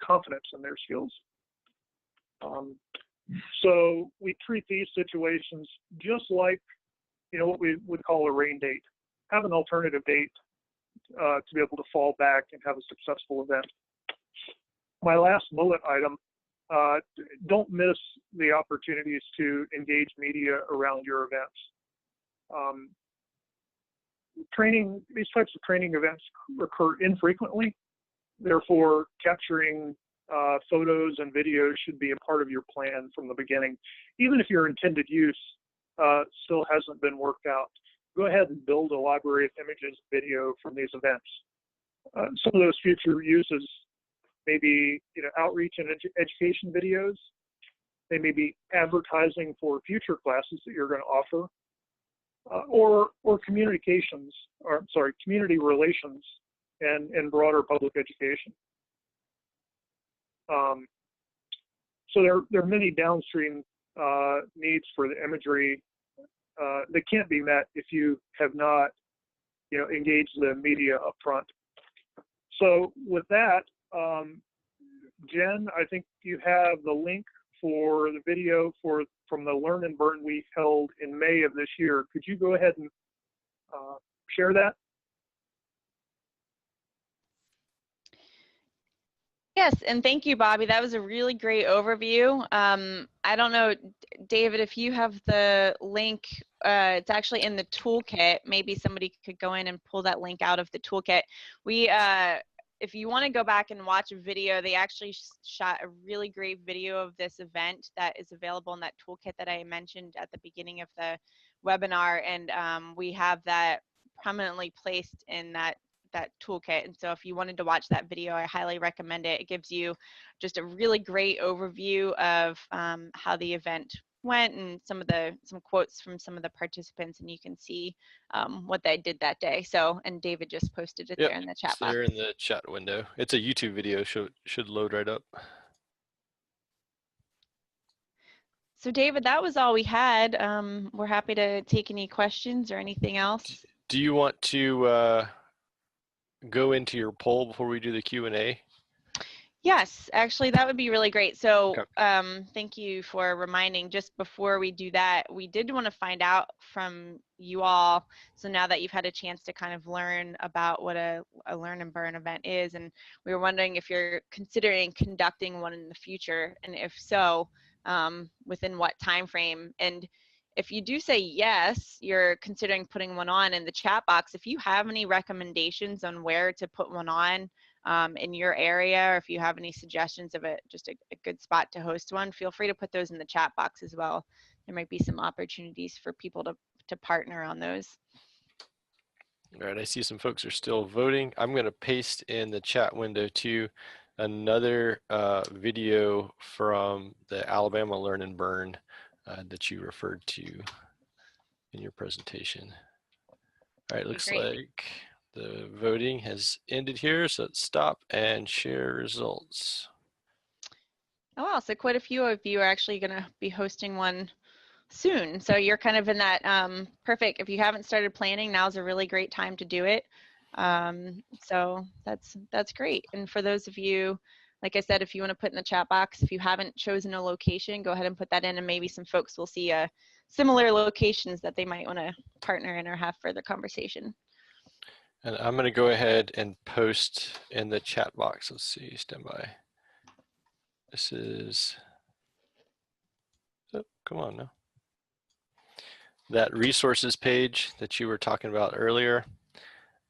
confidence in their skills. So we treat these situations just like, what we would call a rain date. Have an alternative date to be able to fall back and have a successful event. My last bullet item, don't miss the opportunities to engage media around your events. These types of training events occur infrequently. Therefore, capturing photos and videos should be a part of your plan from the beginning. Even if your intended use still hasn't been worked out, go ahead and build a library of images, video from these events. Some of those future uses may be outreach and education videos. They may be advertising for future classes that you're going to offer, or community relations and broader public education. So there are many downstream needs for the imagery that can't be met if you have not engaged the media up front. So with that, Jen, I think you have the link for the video from the Learn and Burn we held in May of this year. Could you go ahead and share that? Yes, and thank you, Bobby. That was a really great overview. I don't know, David, if you have the link, it's actually in the toolkit. Maybe somebody could go in and pull that link out of the toolkit. If you want to go back and watch a video, they actually shot a really great video of this event that is available in that toolkit that I mentioned at the beginning of the webinar, and we have that prominently placed in that toolkit. And so if you wanted to watch that video, I highly recommend it. It gives you just a really great overview of how the event went and some quotes from some of the participants, and you can see what they did that day. So, and David just posted it there in the chat box. There in the chat window. It's a YouTube video, should load right up. So David, that was all we had. We're happy to take any questions or anything else. Do you want to go into your poll before we do the Q&A? Yes, actually, that would be really great. So Okay. thank you for reminding. Just before we do that, we did want to find out from you all. So now that you've had a chance to kind of learn about what a Learn and Burn event is, and we were wondering if you're considering conducting one in the future, and if so, within what time frame. And if you do say yes, you're considering putting one on, in the chat box, if you have any recommendations on where to put one on in your area, or if you have any suggestions of just a good spot to host one, feel free to put those in the chat box as well. There might be some opportunities for people to partner on those. All right, I see some folks are still voting. I'm going to paste in the chat window too another video from the Alabama Learn and Burn that you referred to in your presentation. All right, looks like the voting has ended here, so let's stop and share results. Oh, wow, so quite a few of you are actually going to be hosting one soon. So you're kind of in that perfect, if you haven't started planning, now's a really great time to do it. So that's great. And for those of you, like I said, if you want to put in the chat box, if you haven't chosen a location, go ahead and put that in, and maybe some folks will see similar locations that they might want to partner in or have further conversation. And I'm going to go ahead and post in the chat box. Let's see, stand by. This is, oh, come on now. That resources page that you were talking about earlier,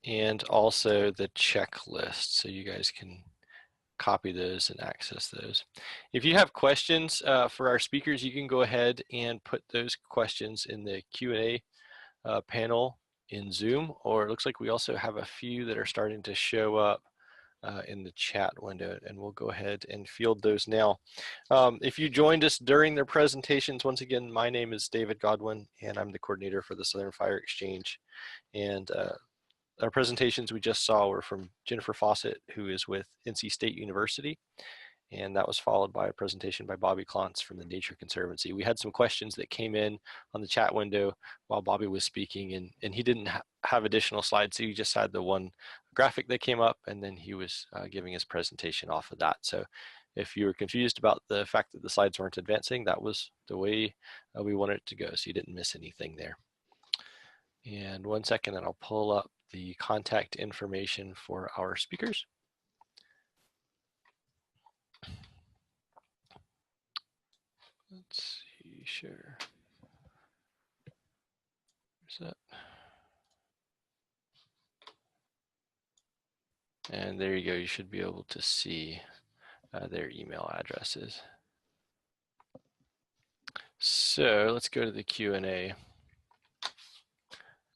and also the checklist, so you guys can copy those and access those. If you have questions for our speakers, you can go ahead and put those questions in the Q&A panel in Zoom, or it looks like we also have a few that are starting to show up in the chat window, and we'll go ahead and field those now. If you joined us during their presentations, once again, my name is David Godwin, and I'm the coordinator for the Southern Fire Exchange. And our presentations we just saw were from Jennifer Fawcett, who is with NC State University, and that was followed by a presentation by Bobby Clontz from the Nature Conservancy. We had some questions that came in on the chat window while Bobby was speaking, and he didn't have additional slides, so he just had the one graphic that came up, and then he was giving his presentation off of that. So if you were confused about the fact that the slides weren't advancing, that was the way we wanted it to go, so you didn't miss anything there. And one second, and I'll pull up the contact information for our speakers. Let's see, share. Where's that? And there you go. You should be able to see their email addresses. So let's go to the Q&A.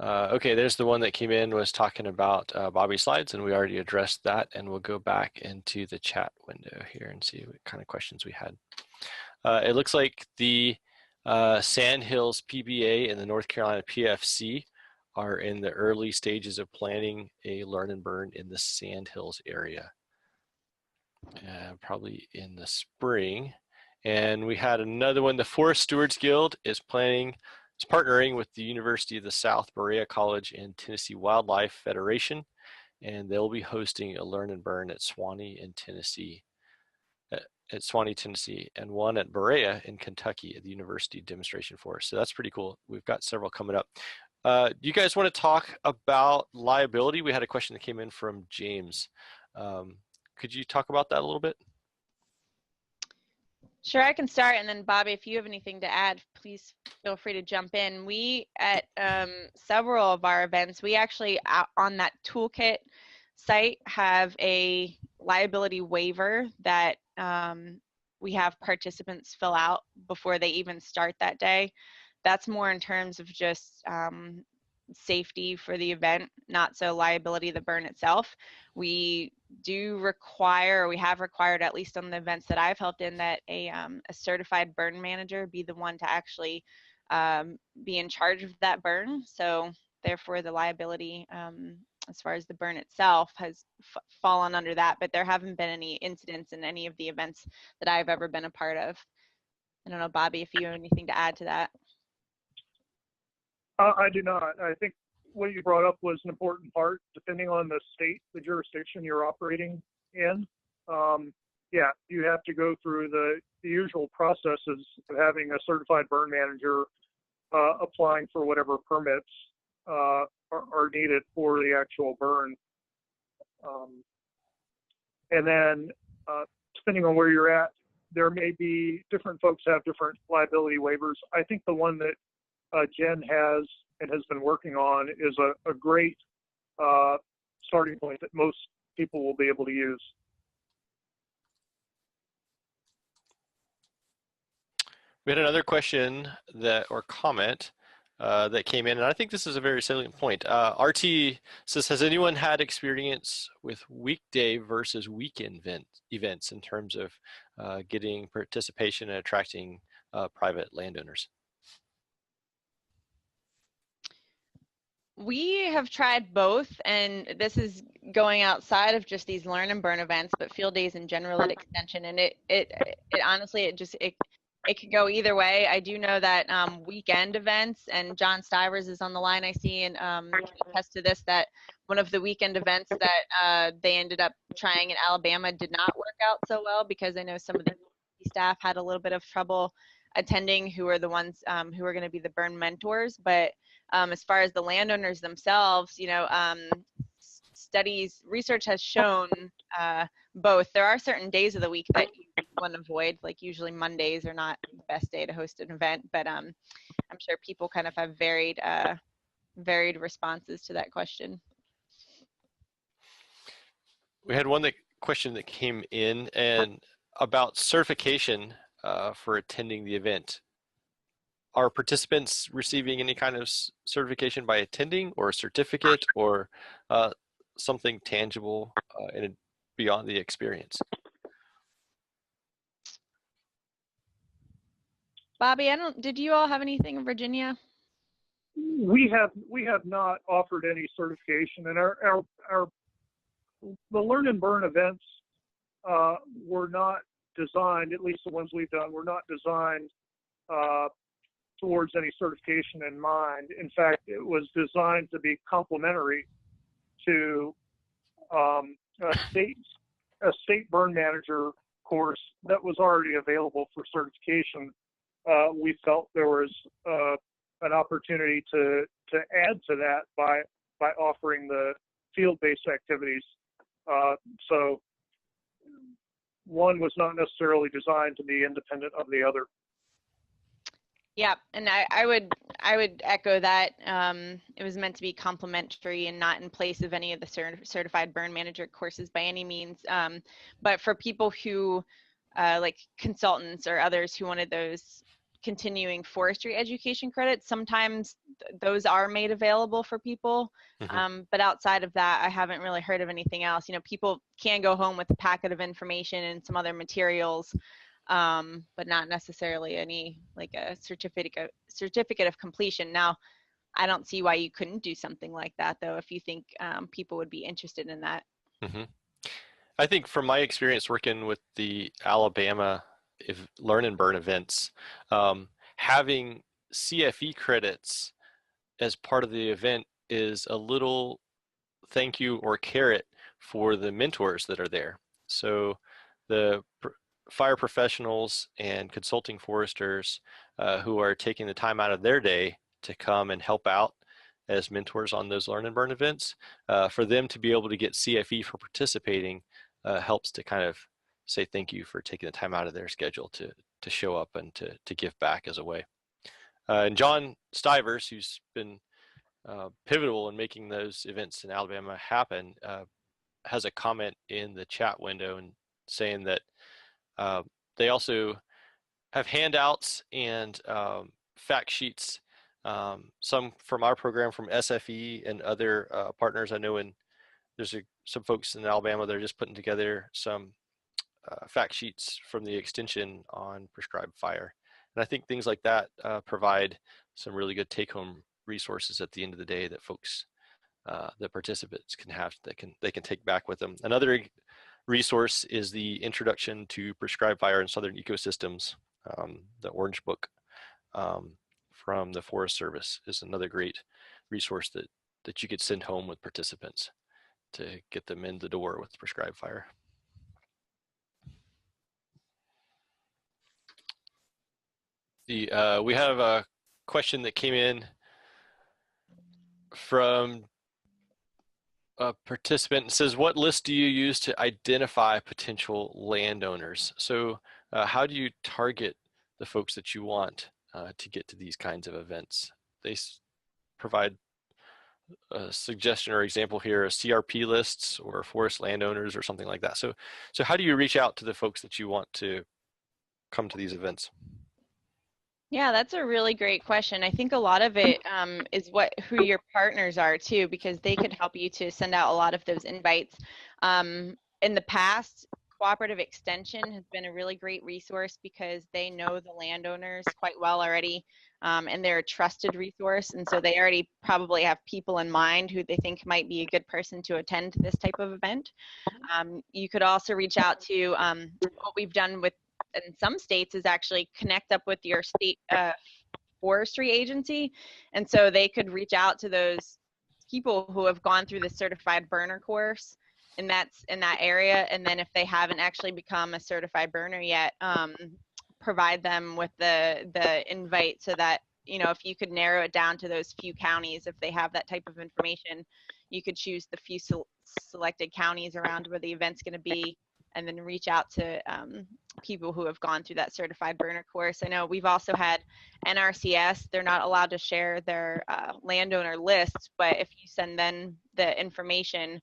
Okay, there's the one that came in, was talking about Bobby's slides, and we already addressed that, and we'll go back into the chat window here and see what kind of questions we had. It looks like the Sandhills PBA and the North Carolina PFC are in the early stages of planning a Learn and Burn in the Sandhills area, probably in the spring. And we had another one, the Forest Stewards Guild is partnering with the University of the South Berea College and Tennessee Wildlife Federation, and they'll be hosting a Learn and Burn at Swanee in Tennessee. And one at Berea in Kentucky at the University Demonstration Forest. So that's pretty cool. We've got several coming up. Do you guys want to talk about liability? We had a question that came in from James. Could you talk about that a little bit? Sure, I can start, and then Bobby, if you have anything to add, please feel free to jump in. We, at several of our events, we actually, on that toolkit site, have a liability waiver that we have participants fill out before they even start that day. That's more in terms of just safety for the event, not so liability of the burn itself. We do require, or we have required, at least on the events that I've helped in, that a certified burn manager be the one to actually be in charge of that burn. So therefore the liability as far as the burn itself has fallen under that, but there haven't been any incidents in any of the events that I've ever been a part of. I don't know, Bobby, if you have anything to add to that. I do not. I think what you brought up was an important part, depending on the state, the jurisdiction you're operating in. Yeah, you have to go through the usual processes of having a certified burn manager, applying for whatever permits are needed for the actual burn. And then depending on where you're at, there may be different folks have different liability waivers. I think the one that Jen has and has been working on is a great starting point that most people will be able to use. We had another question or comment that came in, and I think this is a very salient point. RT says, has anyone had experience with weekday versus weekend events in terms of getting participation and attracting private landowners? We have tried both, and this is going outside of just these learn and burn events, but field days in general at Extension. And it honestly, it could go either way. I do know that weekend events, and John Stivers is on the line, I see, and can attest to this, that one of the weekend events that they ended up trying in Alabama did not work out so well, because I know some of the staff had a little bit of trouble attending, who are the ones who are going to be the burn mentors. But as far as the landowners themselves, you know, research has shown both. There are certain days of the week that you want to avoid, like usually Mondays are not the best day to host an event, but I'm sure people kind of have varied responses to that question. We had one question that came in and about certification for attending the event. Are participants receiving any kind of certification by attending, or a certificate, or something tangible and beyond the experience? Bobby, did you all have anything in Virginia? We have not offered any certification, and the Learn and Burn events were not designed, at least the ones we've done, were not designed towards any certification in mind. In fact, it was designed to be complementary to a state burn manager course that was already available for certification. We felt there was an opportunity to add to that by offering the field-based activities. So one was not necessarily designed to be independent of the other. Yeah, and I would echo that. It was meant to be complementary and not in place of any of the certified burn manager courses by any means. But for people who, like consultants or others who wanted those continuing forestry education credits, sometimes those are made available for people. Mm-hmm. But outside of that, I haven't really heard of anything else. You know, people can go home with a packet of information and some other materials, but not necessarily any, like a certificate of completion. Now, I don't see why you couldn't do something like that, though, if you think people would be interested in that. Mm-hmm. I think from my experience working with the Alabama Learn and Burn events, having CFE credits as part of the event is a little thank you or carrot for the mentors that are there. So the fire professionals and consulting foresters who are taking the time out of their day to come and help out as mentors on those Learn and Burn events, for them to be able to get CFE for participating helps to kind of say thank you for taking the time out of their schedule to show up and to give back as a way. And John Stivers, who's been pivotal in making those events in Alabama happen, has a comment in the chat window and saying that they also have handouts and fact sheets, some from our program, from SFE and other partners. I know there's some folks in Alabama that are just putting together some fact sheets from the extension on prescribed fire. And I think things like that provide some really good take-home resources at the end of the day that folks, the participants can have, they can take back with them. Another resource is the Introduction to Prescribed Fire in Southern Ecosystems. The Orange Book from the Forest Service is another great resource that you could send home with participants to get them in the door with prescribed fire. We have a question that came in from a participant. It says, what list do you use to identify potential landowners? So how do you target the folks that you want to get to these kinds of events? They provide a suggestion or example here, CRP lists or forest landowners or something like that. So how do you reach out to the folks that you want to come to these events? Yeah, that's a really great question. I think a lot of it is who your partners are too, because they could help you to send out a lot of those invites. In the past, Cooperative Extension has been a really great resource because they know the landowners quite well already, and they're a trusted resource. And so they already probably have people in mind who they think might be a good person to attend this type of event. You could also reach out to what we've done with in some states is actually connect up with your state forestry agency, and so they could reach out to those people who have gone through the certified burner course, and that's in that area. And then if they haven't actually become a certified burner yet, provide them with the invite so that, you know, if you could narrow it down to those few counties, if they have that type of information, you could choose the few selected counties around where the event's going to be, and then reach out to people who have gone through that certified burner course. I know we've also had NRCS. They're not allowed to share their landowner lists, but if you send them the information,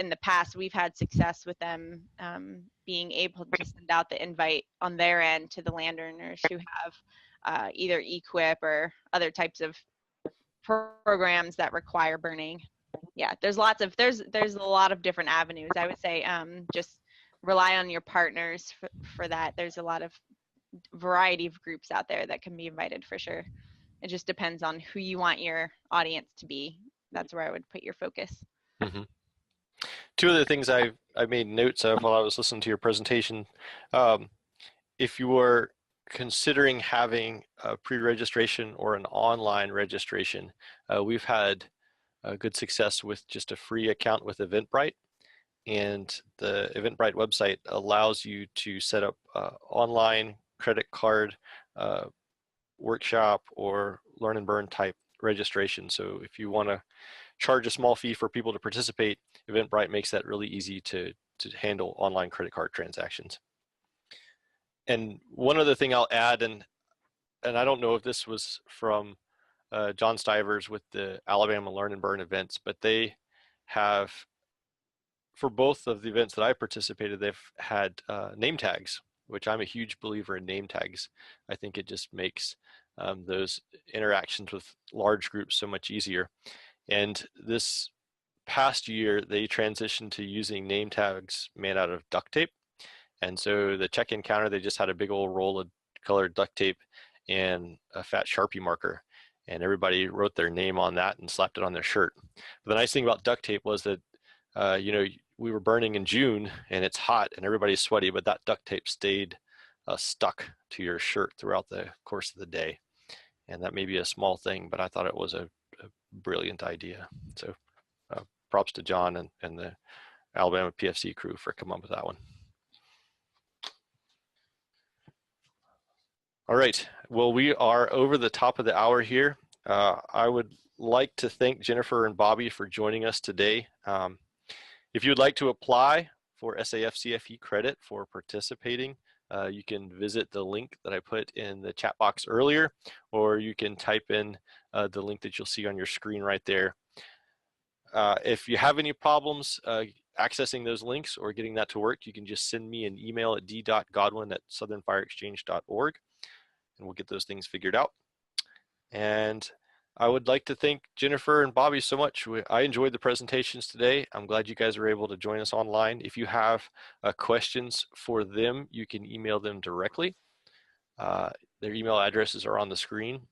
in the past, we've had success with them being able to send out the invite on their end to the landowners who have either equip or other types of programs that require burning. Yeah, there's a lot of different avenues. I would say just rely on your partners for that. There's a lot of variety of groups out there that can be invited for sure. It just depends on who you want your audience to be. That's where I would put your focus. Mm-hmm. Two of the things I made notes of while I was listening to your presentation, if you were considering having a pre-registration or an online registration, we've had good success with just a free account with Eventbrite. And the Eventbrite website allows you to set up online credit card workshop or LearnnBurn type registration. So if you want to charge a small fee for people to participate, Eventbrite makes that really easy to handle online credit card transactions. And one other thing I'll add, and I don't know if this was from John Stivers with the Alabama LearnnBurn events, but they have, for both of the events that I participated, they've had name tags, which I'm a huge believer in name tags. I think it just makes those interactions with large groups so much easier. And this past year, they transitioned to using name tags made out of duct tape. And so the check-in counter, they just had a big old roll of colored duct tape and a fat Sharpie marker. And everybody wrote their name on that and slapped it on their shirt. But the nice thing about duct tape was that, you know, we were burning in June and it's hot and everybody's sweaty, but that duct tape stayed stuck to your shirt throughout the course of the day. And that may be a small thing, but I thought it was a brilliant idea. So props to John and the Alabama PFC crew for coming up with that one. All right, well, we are over the top of the hour here. I would like to thank Jennifer and Bobby for joining us today. If you would like to apply for SAF CFE credit for participating, you can visit the link that I put in the chat box earlier, or you can type in the link that you'll see on your screen right there. If you have any problems accessing those links or getting that to work, you can just send me an email at d.godwin@southernfireexchange.org, and we'll get those things figured out. And I would like to thank Jennifer and Bobby so much. I enjoyed the presentations today. I'm glad you guys were able to join us online. If you have questions for them, you can email them directly. Their email addresses are on the screen.